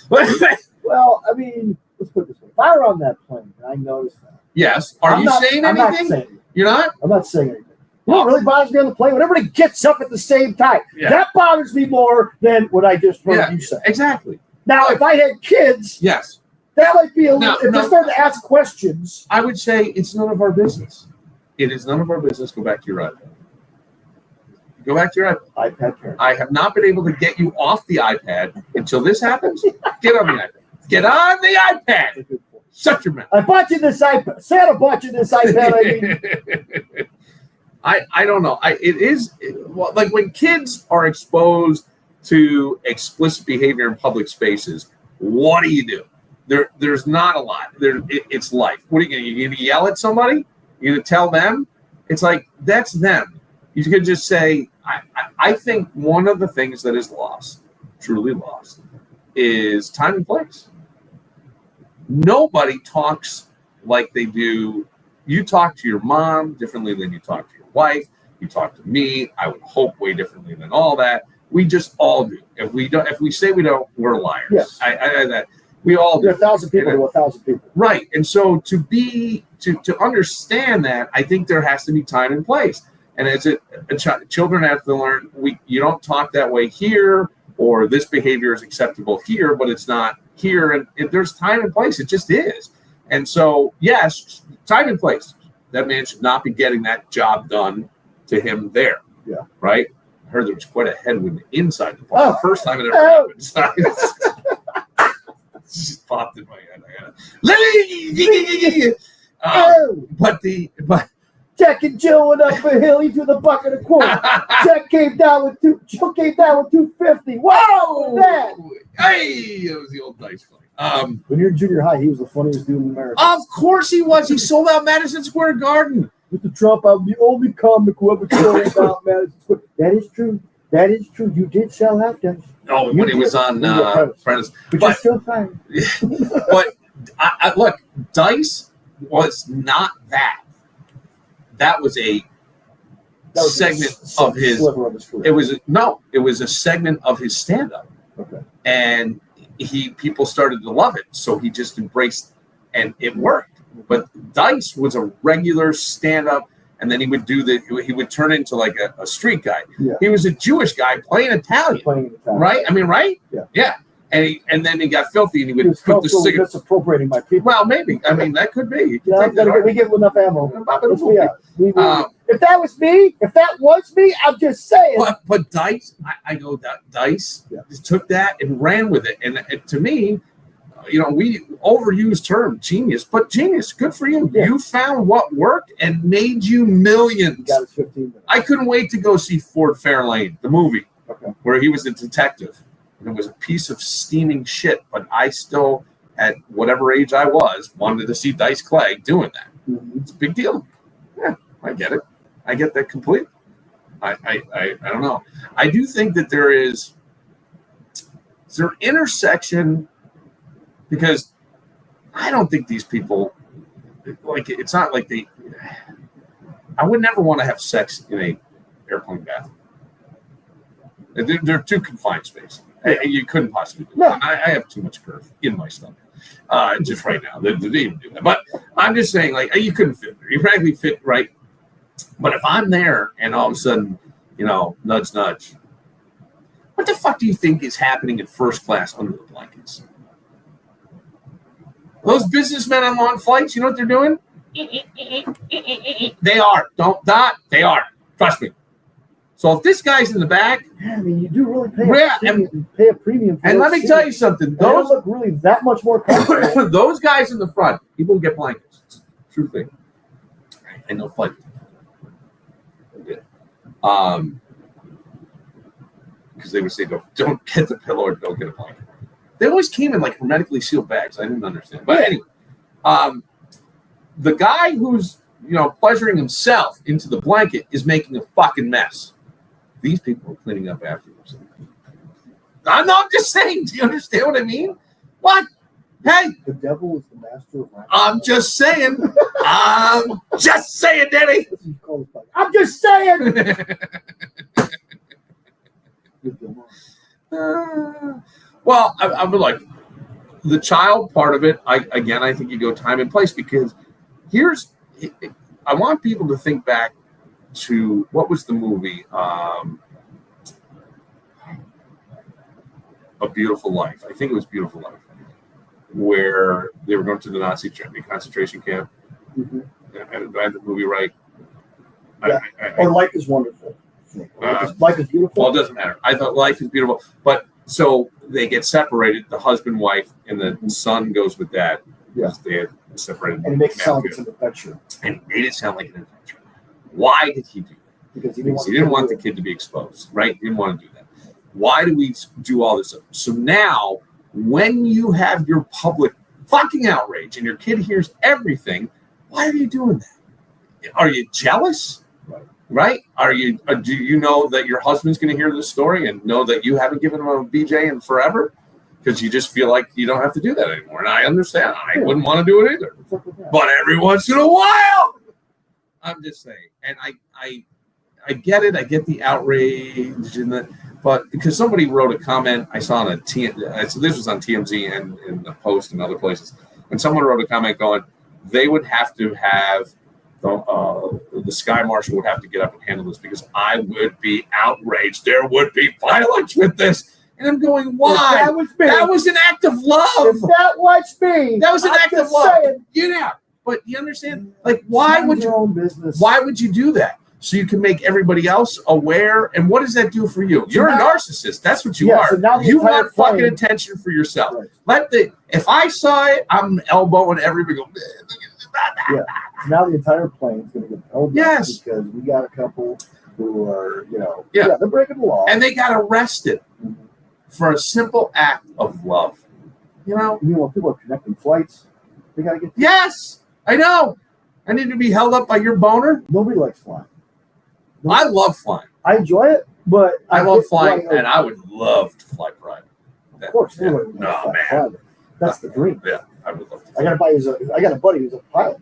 well, I mean, let's put it this way. If I were on that plane and I noticed that. Yes. Are you saying I'm anything? not saying anything. You're not? I'm not saying anything. You know what really bothers me on the plane? When everybody gets up at the same time. Yeah. That bothers me more than what I just heard Yeah. you say. Exactly. Now, if I had kids, Yes. that might be a little. No, if no. they start to ask questions, I would say it's none of our business. It is none of our business. Go back to your iPad. Go back to your iPad. iPad parent. I have not been able to get you off the iPad until this happens. Get on the iPad. Get on the iPad. Shut your mouth. I bought you this iPad. Santa bought you this iPad. I mean, I don't know. Well, like when kids are exposed to explicit behavior in public spaces, what do you do? There's not a lot. It's life. What are you gonna yell at somebody? You gonna tell them? It's like that's them. You could just say, I think one of the things that is lost, truly lost, is time and place. Nobody talks like they do. You talk to your mom differently than you talk to your wife. You talk to me, I would hope, way differently than all that. We just all do. If we say we don't, we're liars. Yes. We all do. There are 1,000 people to 1,000 people. Right. And so to understand that, I think there has to be time and place. And as children have to learn, you don't talk that way here, or this behavior is acceptable here, but it's not here. And there's time and place. It just is. And so, yes, time and place. That man should not be getting that job done to him there. Yeah. Right? I heard there was quite a headwind inside the bar. The first time it ever happened. It just popped in my head. But Jack and Jill went up a hill. He threw the bucket of quarters. Jack came down with Jill came down with 250. Whoa! That. Hey, that was the old dice fight. When you're in junior high, he was the funniest dude in America. Of course he was. He sold out Madison Square Garden. Mr. Trump, I'm the only comic who ever sold out Madison Square. That is true. That is true. You did sell out, Dennis. Oh, when he was on Apprentice. But you're still fine. But look, Dice was not that. That was a segment of his. It was a segment of his stand-up. Okay. And people started to love it, so he just embraced, and it worked. But Dice was a regular stand-up, and then he would turn into like a street guy. Yeah. He was a Jewish guy playing Italian. Right? I mean, right? Yeah. And then he got filthy, and he would put the cigarette. Misappropriating my people. Well, maybe. I mean, that could be. We give enough ammo. If that was me, I'm just saying. But Dice, I go that Dice just took that and ran with it, and to me, we overused term genius, but genius, good for you. Yeah. You found what worked and made you millions. You got it 15 minutes. I couldn't wait to go see Ford Fairlane, the movie, where he was a detective. And it was a piece of steaming shit, but I still, at whatever age I was, wanted to see Dice Clay doing that. Mm-hmm. It's a big deal. Yeah, I get it. I get that completely. I don't know. I do think that there is there intersection, because I don't think these people, like, it's not like I would never want to have sex in a airplane bathroom. They're too confined space. You couldn't possibly do that. I have too much girth in my stomach just right now. They even do that. But I'm just saying, like, you couldn't fit there. You practically fit right. But if I'm there and all of a sudden, nudge, nudge, what the fuck do you think is happening in first class under the blankets? Those businessmen on long flights, you know what they're doing? They are. They are. Trust me. So if this guy's in the back, I mean, you do really pay a premium. And let me tell you something. Those look really that much more comfortable. Those guys in the front, people get blankets. It's a true thing. And no flight. Because they would say, don't get the pillow or don't get a blanket. They always came in like hermetically sealed bags. I didn't understand. But anyway, the guy who's pleasuring himself into the blanket is making a fucking mess. These people are cleaning up afterwards. I'm just saying. Do you understand what I mean? What? Hey. The devil is the master of rap. I'm just saying. I'm just saying, Danny. I'm just saying. Well, I'm like, the child part of it, I think you go time and place, because I want people to think back to, what was the movie? A Beautiful Life. I think it was Beautiful Life, where they were going to the Nazi concentration camp. Mm-hmm. I had the movie right. Yeah. Or Life is Wonderful. Life is Beautiful. Well, it doesn't matter. I thought Life is Beautiful. But so they get separated, the husband, wife, and the son goes with dad. Yes. They had separated. And it makes it sound like it's an adventure. And it made it sound like an adventure. Why did he do that? Because he didn't want the kid to be exposed, right? He didn't want to do that. Why do we do all this stuff? So now, when you have your public fucking outrage, and your kid hears everything, why are you doing that? Are you jealous? Right? Do you know that your husband's going to hear this story and know that you haven't given him a BJ in forever? Because you just feel like you don't have to do that anymore. And I understand. I wouldn't want to do it either. But every once in a while, I'm just saying. And I get it. I get the outrage but because somebody wrote a comment, I saw on so this was on TMZ and in the Post and other places, and someone wrote a comment going, they would have to have the Sky Marshal would have to get up and handle this because I would be outraged. There would be violence with this. And I'm going, why? That was me. That was an act of love. If that was me. That was an act of love. Saying, Yeah. But you understand? Like, why would your own business? Why would you do that? So you can make everybody else aware. And what does that do for you? You're a narcissist. That's what you are. So now you want fucking attention for yourself. Right. If I saw it, I'm elbowing everybody. Go, yeah. Now the entire plane is going to get held up. Yes. Because we got a couple who are, they're breaking the law. And they got arrested for a simple act of love. You know? When people are connecting flights, they got to get. Yes, I know. I need to be held up by your boner. Nobody likes flying. I love flying. I enjoy it, but I love flying, and I would love to fly private. Of course, yeah. No, man. Private. That's the dream. Yeah, I would love to. I got a buddy who's a pilot.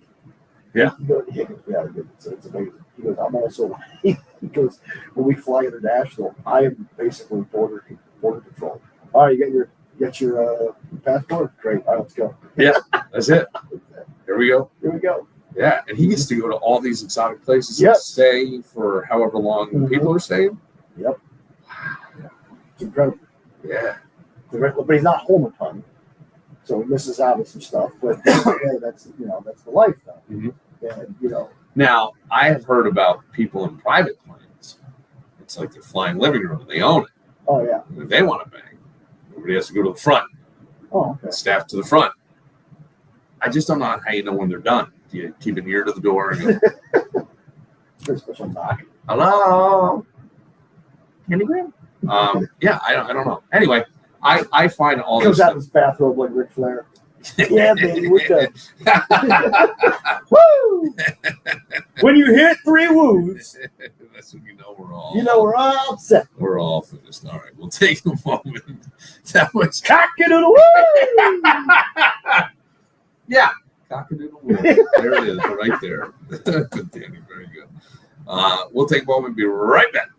Yeah. It's amazing. He goes, I'm also. He goes, when we fly international, I am basically border control. All right, you got your passport. Great. All right, let's go. Yeah, that's it. Here we go. Here we go. Yeah, and he gets to go to all these exotic places and stay for however long people are staying. Yep. It's incredible. Yeah. But he's not home a ton, so he misses out on some stuff. But yeah, that's the life, though. Mm-hmm. And Now I have heard about people in private planes. It's like their flying living room, and they own it. Oh yeah. And if they want to bang, everybody has to go to the front. Oh, okay. Staff to the front. I just don't know how you know when they're done. Do you keep an ear to the door and go, Very special knock. hello? Candygram? Yeah, I don't know. Anyway, I find all Comes this out in his bathrobe like Ric Flair. Yeah, baby, we're done. Woo! When you hit 3 woos, that's when you know we're all. We're all set. We're all finished. All right, we'll take a moment. That was Cock-a-doodle woo! Yeah. Cock-a-doodle woo. There it is, right there. Good, Danny. Very good. We'll take a moment and be right back.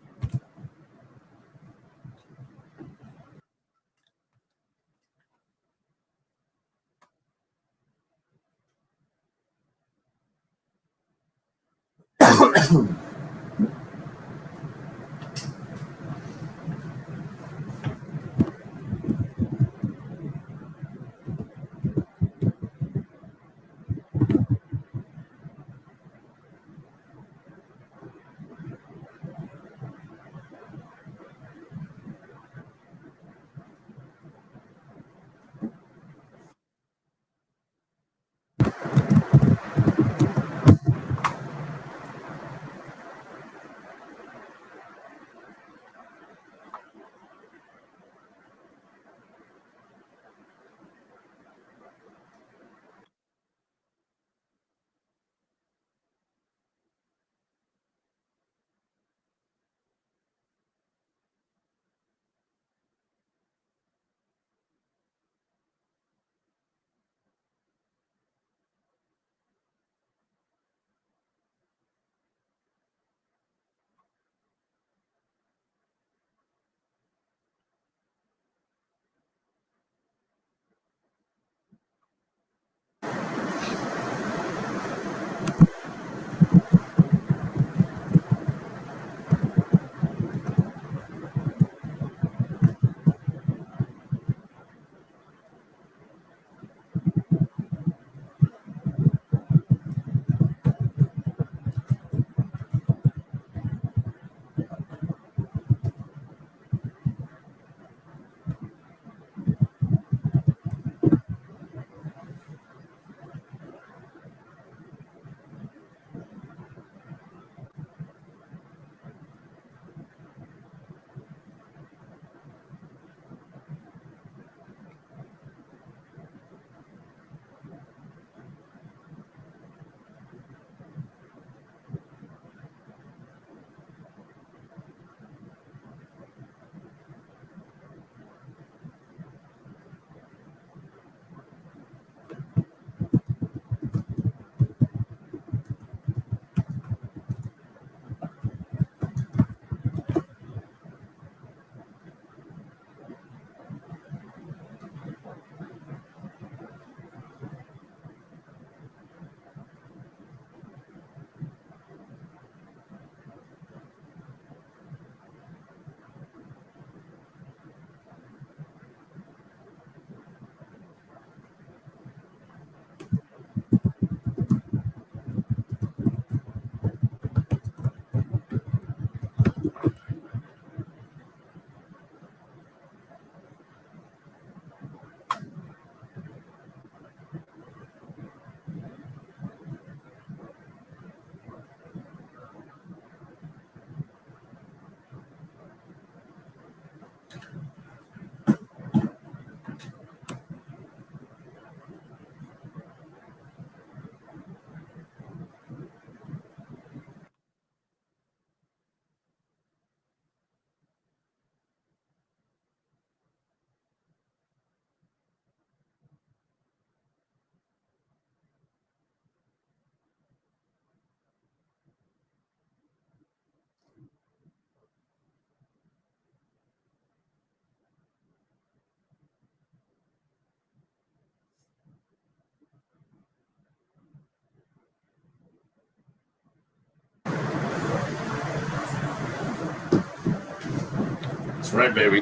That's right, baby.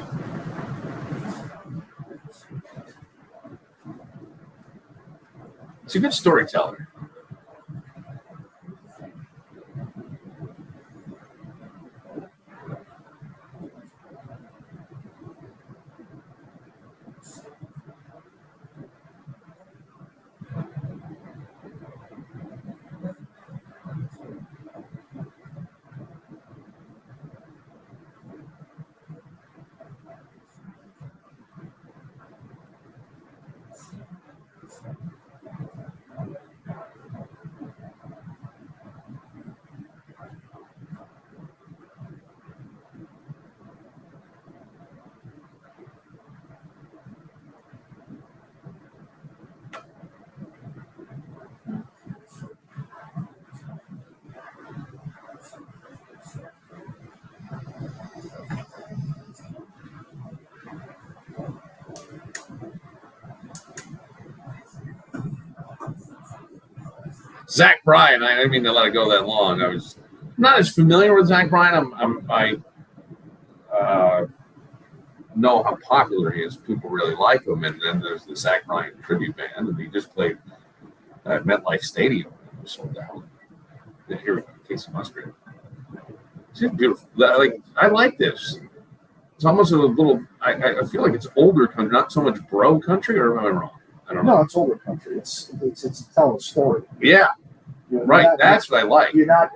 It's a good storyteller. Zach Bryan, I didn't mean to let it go that long. I'm not as familiar with Zach Bryan. I know how popular he is. People really like him. And then there's the Zach Bryan tribute band, and he just played at MetLife Stadium. It was sold out. And here we go, Casey Musgrave. It's just beautiful. I like this. It's almost a little. I feel like it's older country, not so much bro country. Or am I wrong? I don't know. No, it's older country. It's telling a story. Yeah. You know, Right, that's what I like. You're not.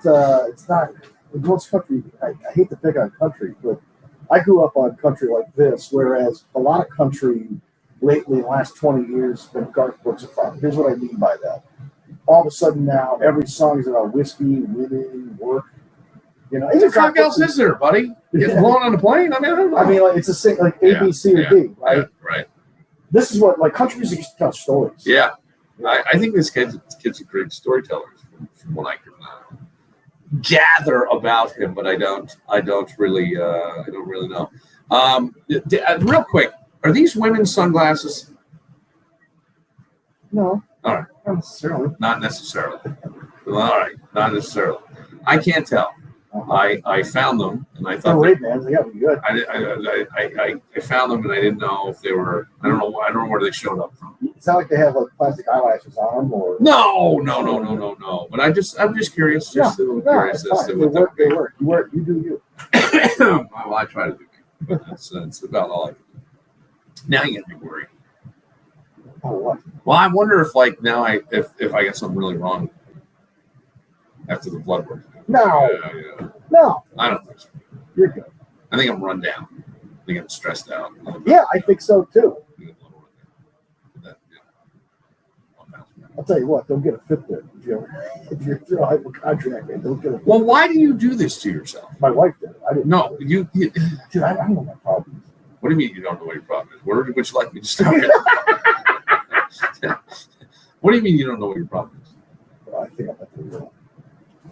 It's not. Most country. I hate to pick on country, but I grew up on country like this. Whereas a lot of country lately, in the last 20 years, has been Garth Brooks and fun. Here's what I mean by that. All of a sudden now, every song is about whiskey, women, work. You know, What the fuck else is there, buddy? Getting blown on a plane? I mean, I don't know. I mean, like it's a sing like A, B, C, or D, right? Right. This is what like country music used to tell stories. Yeah. I think this kid's a great storyteller from what I can gather about him, but I don't really know. Real quick, are these women's sunglasses? No. All right. Not necessarily. Not necessarily. All right. Not necessarily. I can't tell. I found them and I thought Ray-Bans, they gotta be good. I found them and I didn't know if they were. I don't know where they showed up from. It's not like they have like plastic eyelashes on them or. No. But I'm just curious. Just a little curious as to what they work. You do you. Well, I try to do, but that's about all I can do. Now you get me worried. Oh, what? Well, I wonder if if I get something really wrong after the blood work. No. Yeah. No. I don't think so. You're good. I think I'm run down. I think I'm stressed out. Yeah, I think so too. I'll tell you what, don't get a Fitbit if you're a hypochondriac. Don't get a Fitbit. Well, why do you do this to yourself? My wife did it. I didn't. No, you Dude, I don't know my problem. What do you mean you don't know what your problem is? Where would you like me to start? What do you mean you don't know what your problem is? Well, I think I'm at the real.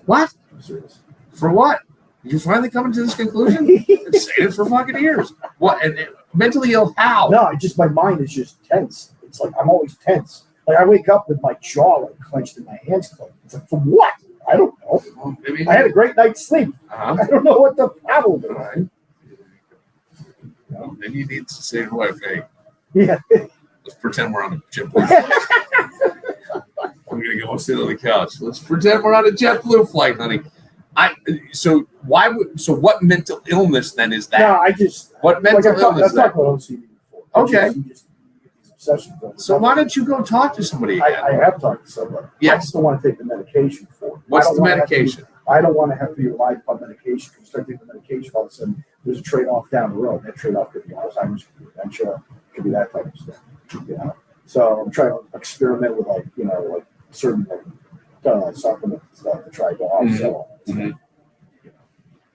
What? I'm serious. For what? You finally coming to this conclusion? I've been saying it for fucking years. What? And mentally ill? How? No, my mind is just tense. It's like I'm always tense. Like I wake up with my jaw like clenched and my hands clenched. It's like for what? I don't know. Well, maybe. I had a great night's sleep. Uh-huh. I don't know what the problem is. Right. Well, maybe you need to say to your wife, "Hey, Yeah. let's pretend we're on a JetBlue. I'm gonna go sit on the couch. Let's pretend we're on a JetBlue flight, honey." So what mental illness then is that? No, I just What mental I've illness is that? talked about OCD before. Okay. You just get these obsessions. So why don't you go talk to somebody again? I have talked to somebody. Yes. I just don't want to take the medication for it. What's the medication? I don't want to have to be relied upon medication. Because start taking the medication, all of a sudden there's a trade-off down the road. That trade-off could be Alzheimer's, could be dementia, could be that type of stuff. You know, so I'm trying to experiment with like certain supplement stuff to try to offset all that stuff.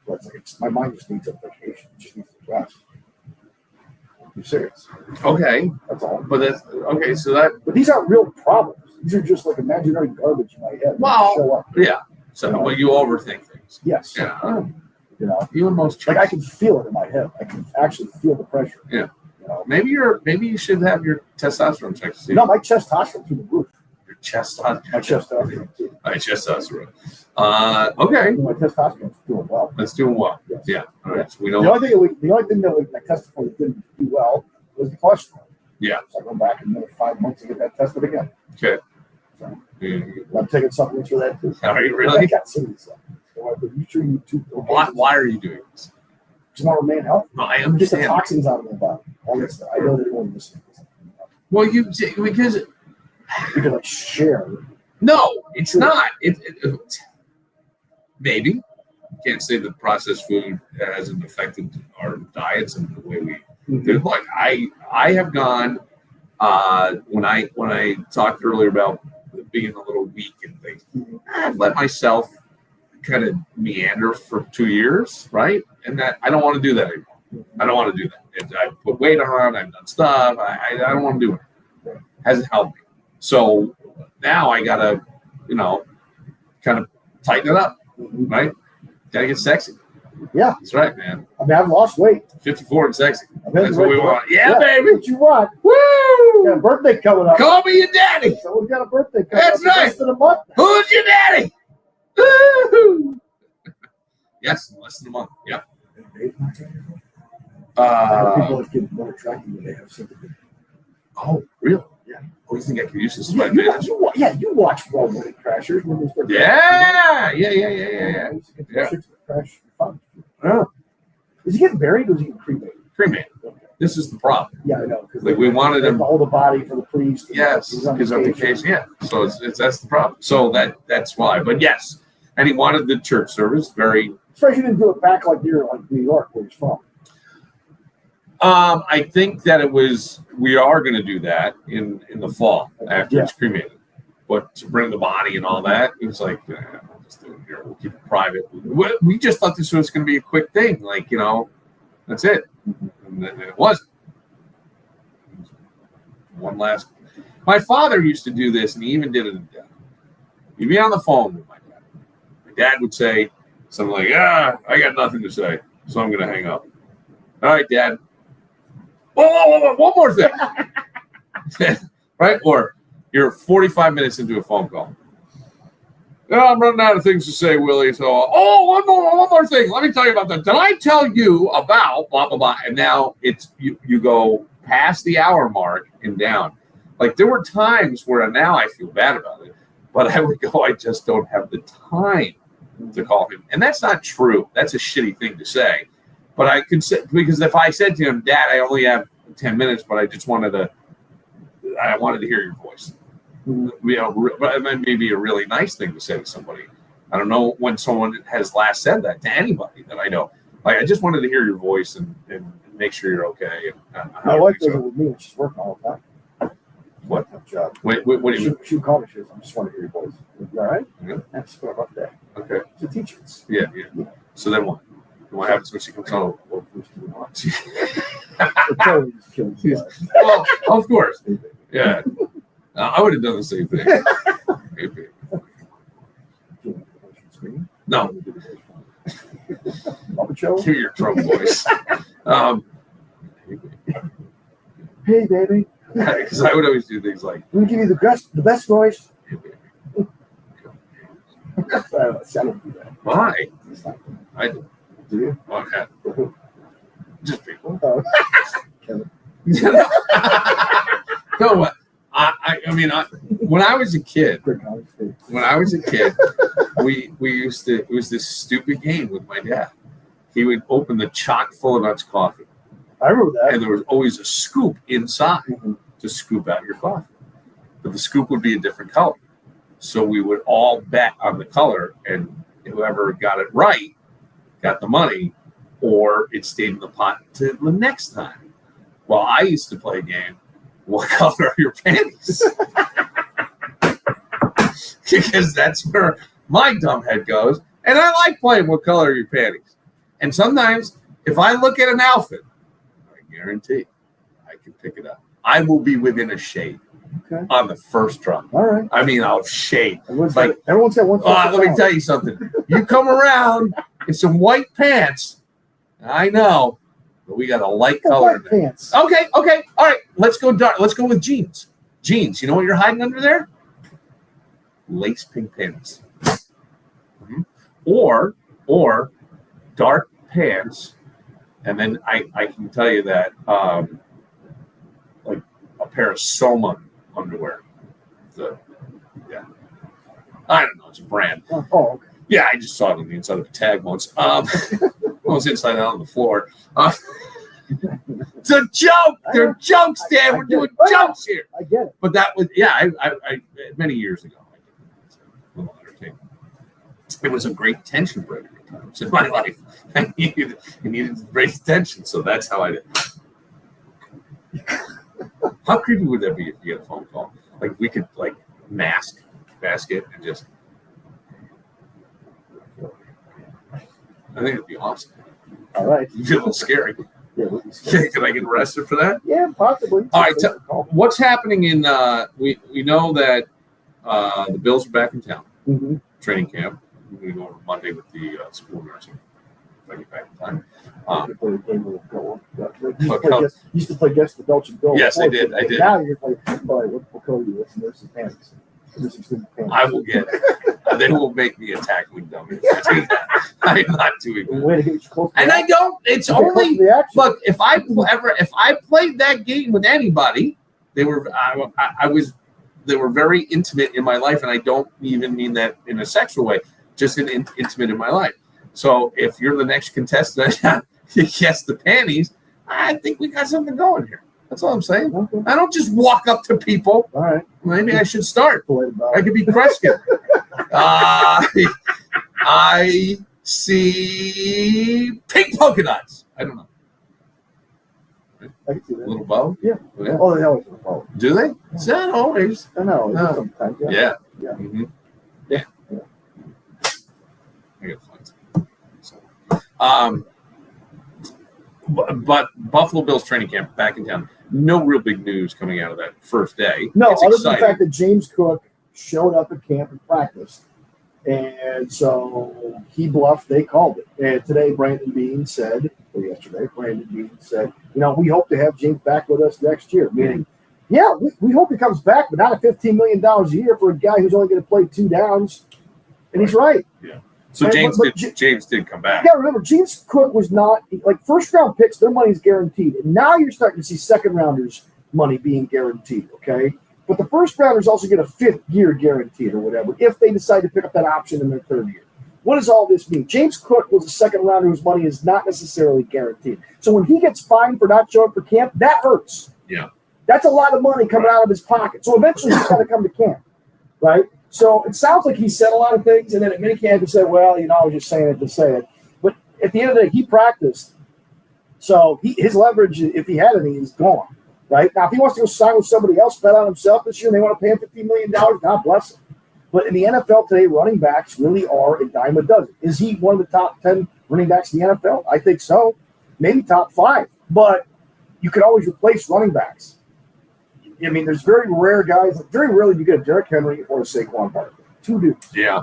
But my mind just needs a vacation. It just needs to rest. I'm serious. Okay, That's all. but that's okay. So that But these aren't real problems. These are just like imaginary garbage in my head. Well, Show up. yeah. So well, you overthink things. Yes. Yeah. You know, You and most like I chicks. can feel it in my head. I can actually feel the pressure. Yeah. You know? Maybe you should have your testosterone checked. To see No, my testosterone through the roof. your Testosterone. My testosterone. My testosterone. Okay. My testosterone's doing well. That's doing well. Yes. Yeah. All right. So we The don't. only thing that I tested for that didn't do well was the cholesterol. Yeah. So I go back in another 5 months to get that tested again. Okay. So Mm. I'm taking supplements for that too. Are you I really? got some of these supplements. So I've been using two. Why are you doing this? Just want to remain healthy. No, I Get the understand. toxins out of my body. All this stuff. I know they won't listen. Well, because You can like share. no, it's not. Maybe can't say that processed food hasn't affected our diets and the way we do. Look, I have gone when I talked earlier about being a little weak and things. I've let myself kind of meander for 2 years, right? And that I don't want to do that anymore. I don't want to do that. I put weight on. I've done stuff. I don't want to do it. Hasn't helped me. So now I gotta, kind of tighten it up, right? Gotta get sexy. Yeah. That's right, man. I mean, I've lost weight. 54 and sexy. I've been That's what we right- want. Yeah, baby. What you want? You got a Woo! birthday coming up. Call me your daddy. Someone's got a birthday coming That's up. in right. Less than a month. Who's your daddy? Woo! Yes, less than a month. Yep. People that get more attractive when they have sympathy. Oh, really? Yeah. Oh, you think I could use this to Yeah, my advantage? you watch Road Wedding Crashers when they start. Yeah. Yeah. Crash fun. Yeah. Is he getting buried or is he getting cremated? Cremated. This is the problem. Yeah, I know. Because Like we wanted him. all the body for the priest. and Yes, he's on because of vacation. Yeah. So that's the problem. So that's why. But yes, and he wanted the church service very. Especially you didn't do it back like you're like New York where he's from. I think that we are going to do that in the fall after it's cremated. But to bring the body and all that, he was like, we'll just do it here. We'll keep it private. We just thought this was going to be a quick thing. Like, that's it. And then it wasn't. One last. My father used to do this, and he even did it in death. He'd be on the phone with my dad. My dad would say something like, I got nothing to say, so I'm going to hang up. All right, Dad. Whoa, one more thing. Right? Or you're 45 minutes into a phone call. I'm running out of things to say, Willie. So, one more thing. Let me tell you about that. Did I tell you about blah, blah, blah? And now it's you go past the hour mark and down. Like there were times where now I feel bad about it, but I would go, I just don't have the time to call him. And that's not true. That's a shitty thing to say. But I could say, because if I said to him, Dad, I only have 10 minutes, but I just wanted to hear your voice. It might be a really nice thing to say to somebody. I don't know when someone has last said that to anybody that I know. Like, I just wanted to hear your voice and make sure you're okay. My wife does it with me when she's working all the time. What? Tough job. Wait, what do you mean? She would call me. She goes, I just want to hear your voice. You all right? Yeah. That's been a rough day. Okay. It's a teacher. Yeah. So then what? What happens when she comes home? Well, it totally just kills you. Well, of course. Yeah. I would have done the same thing. Maybe. No. Muppet Show? Hear your Trump voice. Hey, baby. Because I would always do things like, Let me give you the best voice. I don't do that. why? It's not- I do. Do you? Well, yeah. Just people. Oh. No, what? I mean, when I was a kid, Quick conversation. we used to, it was this stupid game with my dad. He would open the chock full of nuts coffee, I remember that. and there was always a scoop inside Mhm. to scoop out your coffee. But the scoop would be a different color. So we would all bet on the color, and whoever got it right got the money, or it stayed in the pot to the next time. Well, I used to play a game. What color are your panties? Because that's where my dumb head goes. And I like playing what color are your panties. And sometimes if I look at an outfit, I guarantee I can pick it up. I will be within a shade Okay. on the first try. All right. I mean, I'll shade. Everyone's Like- got one. Let me tell you something. You come around in some white pants, I know, but we got a light color in White there. pants. Okay, all right. Let's go dark. Let's go with jeans. Jeans. You know what you're hiding under there? lace pink panties. Or dark pants, and then I can tell you that like a pair of Soma underwear. I don't know, it's a brand. Oh, okay. Yeah, I just saw it on the inside of a tag once. I was inside out on the floor. It's a joke. They're jokes, Dan. We're doing jokes here. I get it. But that was, I many years ago. It's a little entertaining. It was a great tension breaker at times in my life. I needed to break tension, so that's how I did. How creepy would that be if you get a phone call? Like we could mask it and just. I think it'd be awesome. All right. It'd be a little scary. Yeah, we'll be scary. Can I get arrested for that? Yeah, possibly. All right. What's happening in? We know that the Bills are back in town. Mm-hmm. Training camp. We're going to go over Monday with the school nursing. If I get back in time. Used to play guest the Belgian Bill. Yes, I did. Now you're going to play what code you with nurses pants. I will get it. They will make me a tackling dummy if I do that. I'm not doing that. And I don't. It's only look. If I played that game with anybody, they were very intimate in my life, and I don't even mean that in a sexual way. Just intimate in my life. So if you're the next contestant, yes, the panties. I think we got something going here. That's all I'm saying. Okay. I don't just walk up to people. All right. Maybe I should start. I could be Kreskin. I see pink polka dots. I don't know. I can see that. A little bow? Yeah. Yeah. Oh, they always have a bow. Do they? It's not always. I know. No. Sometimes. Yeah. Yeah. Mm-hmm. Yeah. I gotta find some. But Buffalo Bills training camp back in town. No real big news coming out of that first day. No, it's other exciting. than the fact that James Cook showed up at camp and practiced. And so he bluffed, they called it. And today, Brandon Beane said, or yesterday, Brandon Beane said, we hope to have James back with us next year. Meaning, yeah, we hope he comes back, but not at $15 million a year for a guy who's only going to play 2 downs. And he's right. Yeah. So James did come back. You got to remember, James Cook was not first round picks. Their money's guaranteed, and now you're starting to see second rounders' money being guaranteed. Okay, but the first rounders also get a 5th year guaranteed or whatever if they decide to pick up that option in their 3rd year. What does all this mean? James Cook was a second rounder whose money is not necessarily guaranteed. So when he gets fined for not showing up for camp, that hurts. Yeah, that's a lot of money coming out of his pocket. So eventually he's got to come to camp, right? So it sounds like he said a lot of things, and then at minicamp he said, well, I was just saying it to say it. But at the end of the day, he practiced. So his leverage, if he had any, is gone, right? Now, if he wants to go sign with somebody else, bet on himself this year, and they want to pay him $15 million, God bless him. But in the NFL today, running backs really are a dime a dozen. Is he one of the top 10 running backs in the NFL? I think so. Maybe top 5. But you could always replace running backs. I mean, there's very rare guys. Very rarely do you get a Derrick Henry or a Saquon Barkley. 2 dudes. Yeah.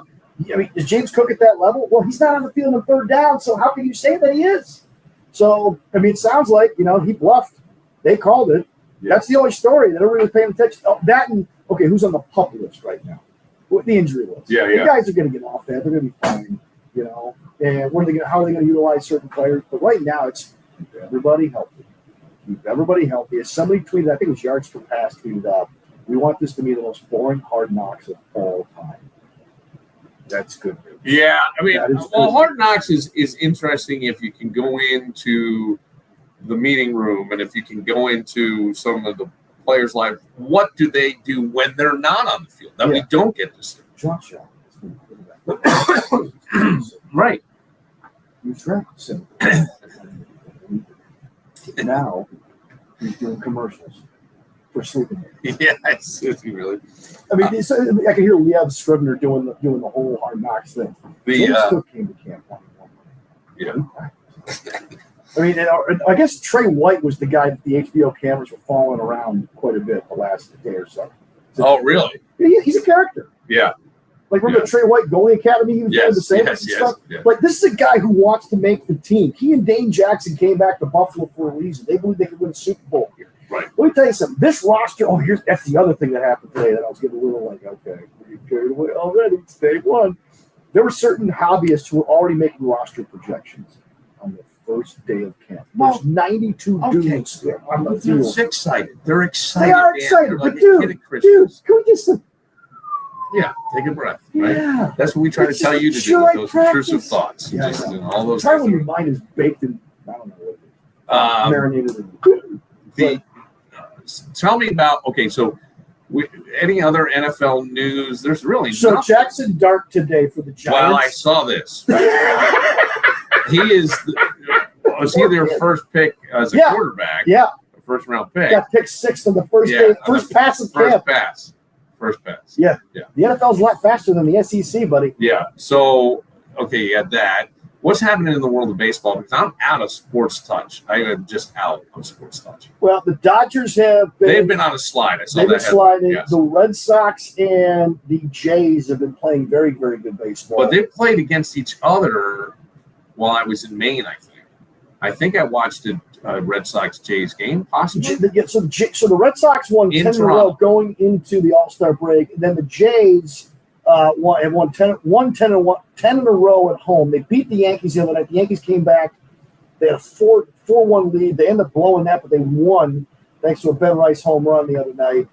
I mean, is James Cook at that level? Well, he's not on the field on 3rd down, so how can you say that he is? So, I mean, it sounds like, he bluffed. They called it. Yeah. That's the only story. They don't really pay attention. Oh, that and, okay, who's on the pup list right now? What the injury list. Yeah, the guys are going to get off that. They're going to be fine, And how are they going to utilize certain players? But right now, it's keep everybody healthy. Keep everybody healthy. As somebody tweeted, I think it was Yards for Pass tweeted out, we want this to be the most boring Hard Knocks of all time. That's good news. Yeah, I mean, Hard Knocks is interesting if you can go into the meeting room and if you can go into some of the players' lives. What do they do when they're not on the field that we don't get to see? Josh Right. You trapped him. Now he's doing commercials for sleeping. Yes, really. I mean, I can hear Liev Scrivener doing the whole Hard Knocks thing. James Cook came to camp one. Yeah. I mean, I guess Trey White was the guy that the HBO cameras were following around quite a bit the last day or so. Oh, really? He's a character. Yeah. Like, remember Trey White, Goalie Academy? He was doing the same stuff. Yes. Like, this is a guy who wants to make the team. He and Dane Jackson came back to Buffalo for a reason. They believe they could win a Super Bowl here. Right. Let me tell you something. This roster, that's the other thing that happened today that I was getting a little like, okay, carried away already. It's day one. There were certain hobbyists who were already making roster projections on the first day of camp. There's 92 dudes on the They're field. excited. They're excited. They are man. excited, They're like but a kid at Christmas. dude, can we just Yeah, take a breath. Right? yeah. That's what we try to It's tell just you to do joy with those practice. intrusive thoughts. Yeah, Just, I know. you know, all those. Try when your mind is baked in, I don't know what it is. Um, Marinated in tell me about so any other NFL news? There's really So nothing. Jackson Dart today for the Well, I Giants. saw this. He is. Was he their first pick as a Yeah. quarterback? Yeah, A first round pick. got picked sixth on the first Yeah, day, on first the pass of First camp. pass. First pass. Yeah. Yeah. The NFL's a lot faster than the SEC, buddy. Yeah. So you had that. What's happening in the world of baseball? Because I'm out of sports touch. I am just out of sports touch. Well, the Dodgers have They've been on a slide. I saw they've been that. headline, sliding. yes. The Red Sox and the Jays have been playing very, very good baseball. But they played against each other while I was in Maine, I think I watched a Red Sox Jays game, possibly. So the Red Sox won In 10 in a row Toronto. going into the All-Star break, and then the Jays won 10 in a row at home. They beat the Yankees the other night. The Yankees came back. They had a 4-1 lead. They ended up blowing that, but they won thanks to a Ben Rice home run the other night.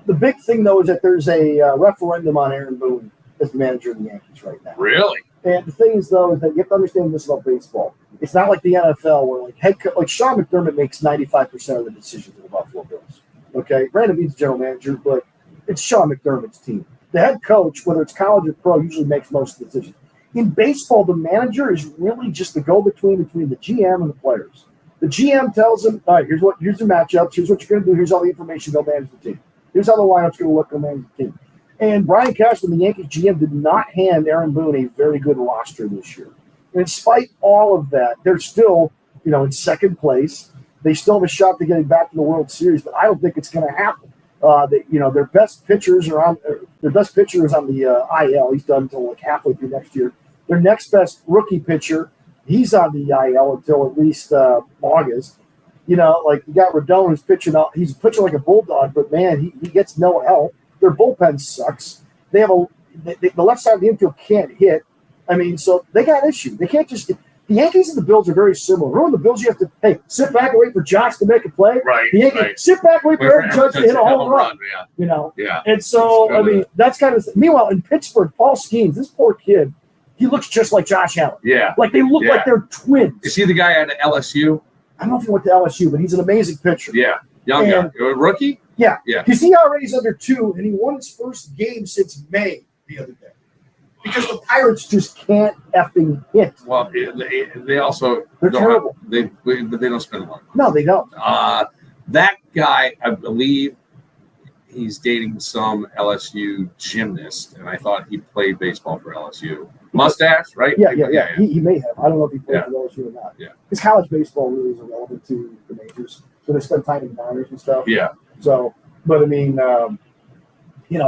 The big thing, though, is that there's a referendum on Aaron Boone as the manager of the Yankees right now. Really? And the thing is, though, is that you have to understand this about baseball. It's not like the NFL where, like Sean McDermott makes 95% of the decisions of the Buffalo Bills. Okay? Brandon Beane's general manager, but it's Sean McDermott's team. The head coach, whether it's college or pro, usually makes most of the decisions. In baseball, the manager is really just the go-between between the GM and the players. The GM tells them, all right, here's the matchups, here's what you're going to do, here's all the information, go manage the team. Here's how the lineup's going to look, go manage the team. And Brian Cashman, the Yankees GM, did not hand Aaron Boone a very good roster this year. And in spite all of that, they're still, in second place. They still have a shot to getting back to the World Series, but I don't think it's going to happen. Their best pitcher is on the IL. He's done until halfway through next year. Their next best rookie pitcher, he's on the IL until at least August. You got Rodon who's pitching out. He's pitching like a bulldog, but man, he gets no help. Their bullpen sucks. They have the left side of the infield can't hit. I mean, so they got issues. They can't just. The Yankees and the Bills are very similar. Remember, the Bills, you have to sit back and wait for Josh to make a play. Right. The Yankees sit back and wait for Aaron Judge to hit a home run. Yeah. Yeah. And so that's kind of. Meanwhile, in Pittsburgh, Paul Skeens, this poor kid, he looks just like Josh Allen. Yeah. Like they look like they're twins. Is he the guy at LSU? I don't know if he went to LSU, but he's an amazing pitcher. Yeah. Young guy. Rookie? Yeah. Yeah. His ERA is under 2, and he won his first game since May the other day. Because the Pirates just can't effing hit. Well, they also They're don't terrible. But they don't spend a lot. No, they don't. That guy, I believe, he's dating some LSU gymnast, and I thought he played baseball for LSU. Mustache, right? Yeah. He may have. I don't know if he played for LSU or not. Yeah. Because college baseball really is irrelevant to the majors. So they spend time in minors and stuff. Yeah. So, but I mean,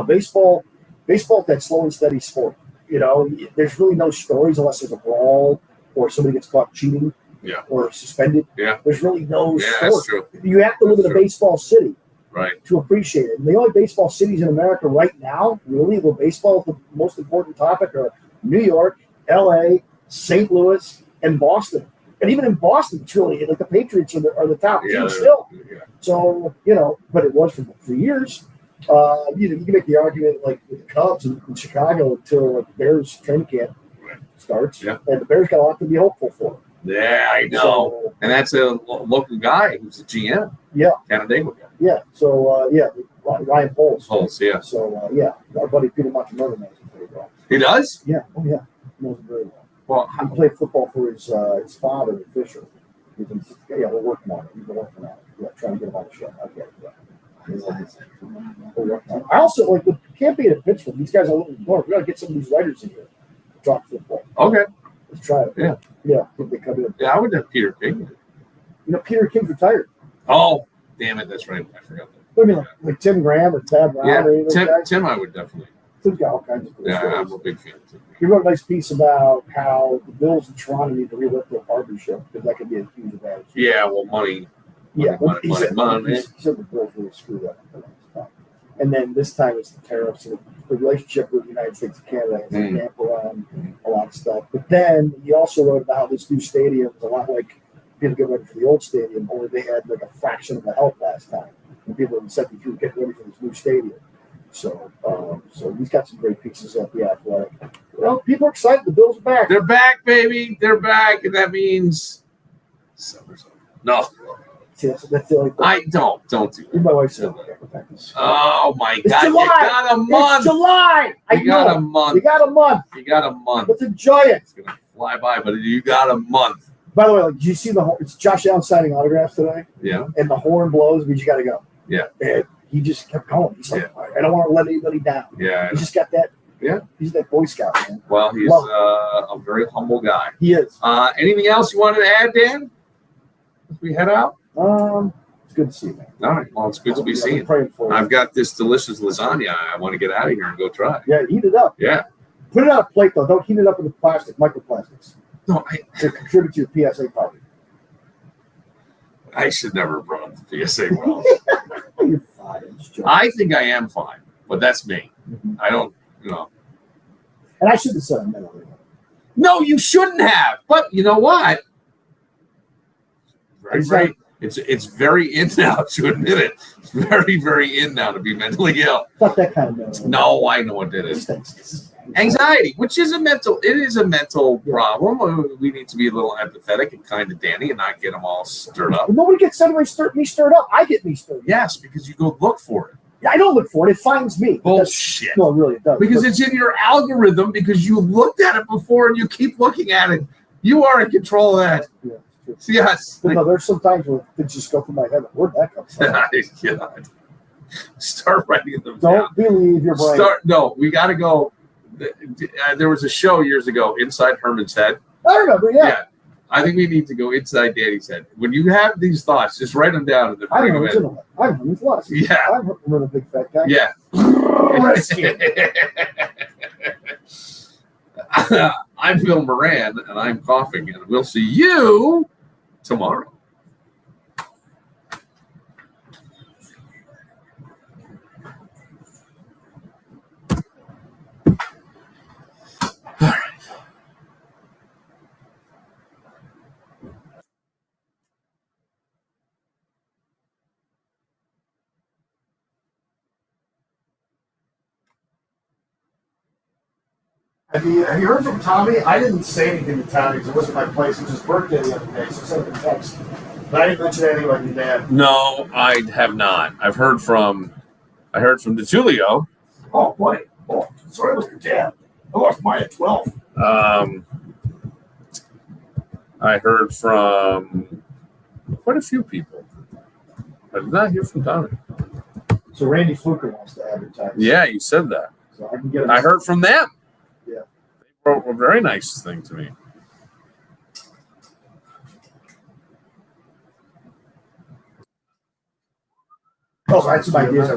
baseball, that slow and steady sport. There's really no stories unless there's a brawl or somebody gets caught cheating. Yeah. Or suspended. Yeah. There's really no Yeah, story. that's true. You have to live in a baseball city. Right. To appreciate it. And the only baseball cities in America right now, really, where baseball is the most important topic, are New York, LA, St. Louis, and Boston. And even in Boston, it's really like the Patriots are the top team still. Yeah. So, but it was for years. You can make the argument like with the Cubs in Chicago until the Bears training camp starts. Yeah. And the Bears got a lot to be hopeful for. Yeah, I know. So, and that's a local guy who's a GM. Yeah. Canandaigua guy. Yeah. So, Ryan Poles. Poles, yeah. So, our buddy Peter Montemurro knows him pretty well. He does? Yeah. Oh, yeah. He knows him very well. Well, He played football for his father, Fisher. We're working on it. We've been working on it. Yeah, trying to get him on the show. Okay. Yeah. We're working on it. I also, we can't be at Pittsburgh. These guys are a little more. We got to get some of these writers in here to talk football. Okay. Let's try it. Yeah. Yeah. If they come in. Yeah, I would have Peter King. Peter King's retired. Oh, damn it. That's right. I forgot that. What do you mean, like Tim Graham or Tab Brown Yeah, or any of those guys? Tim, I would definitely. Tim's got all kinds of cool Yeah, stories. I'm a big fan of Tim. He wrote a nice piece about how the Bills and Toronto need to relift their partnership because that could be a huge advantage. Yeah, well, money. Yeah, Money. he said the Bills really screwed up. And then this time it's the tariffs and the relationship with the United States and Canada has a damper on a lot of stuff. But then he also wrote about how this new stadium is a lot like people get ready for the old stadium, only they had like a fraction of the help last time. And people in 73 getting ready for this new stadium. So he's got some great pieces at the Athletic. Well, people are excited. The Bills are back. They're back, baby. They're back, and that means summer's over. No, See, that's the only thing. I don't do that. Even my wife said, Oh my It's God! July. You got a month. It's July. You got a month. You got a month. You got a month. Let's enjoy it. It's gonna fly by, but you got a month. By the way, like, did you see the horn? It's Josh Allen signing autographs today, Yeah. and the horn blows, but you got to go. Yeah. And he just kept going. He's like, I don't want to let anybody down. Yeah. He's just got that. Yeah. He's that Boy Scout, man. Well, he's a very humble guy. He is. Anything else you wanted to add, Dan? As we head out. It's good to see you, man. All right. Well, it's good to be I've been seen. praying for you. I've got this delicious lasagna. I want to get out of here and go try. Yeah, heat it up. Yeah. Put it on a plate though. Don't heat it up in the microplastics. No, To contribute to your PSA party. I should never have brought up the PSA world. You're fine. It's joking. I think I am fine, but that's me. Mhm. I don't, you know. And I should have said that. No, you shouldn't have. But you know what? Very, Exactly. it's very in now to admit it. It's very, very in now to be mentally ill. Not that kind of mental. No, I know what it is. Anxiety, which is a mental problem. We need to be a little empathetic and kind to Danny and not get him all stirred up. Well, nobody gets me stirred up. I get me stirred up. Yes, because you go look for it. I don't look for it. It finds me. Bullshit. No, really, it does. Because it's in your algorithm because you looked at it before and you keep looking at it. You are in control of that. Yeah, it's true. Yes. But no, there's some times where things just go through my head. Where'd that come from? God. Start writing them Don't believe your brain. No, we got to go. There was a show years ago, Inside Herman's Head. I remember, yeah. I think we need to go inside Danny's head. When you have these thoughts, just write them down and then I bring don't them know. in. I'm Herman's Lust. Yeah. I'm a big fat guy. Yeah. Rescue. I'm Phil Moran, and I'm coughing, and we'll see you tomorrow. Have you heard from Tommy? I didn't say anything to Tommy because it wasn't my place. It was his birthday the other day, so I sent him a text. But I didn't mention anything about your dad. No, I have not. I heard from DeTulio. Oh, boy. Oh, sorry about your dad. I lost mine at 12. I heard from quite a few people. I did not hear from Tommy. So Randy Fluker wants to advertise. Yeah, you said that. So I can get him. I heard from them. Yeah. They wrote a very nice thing to me. Oh, I had some ideas.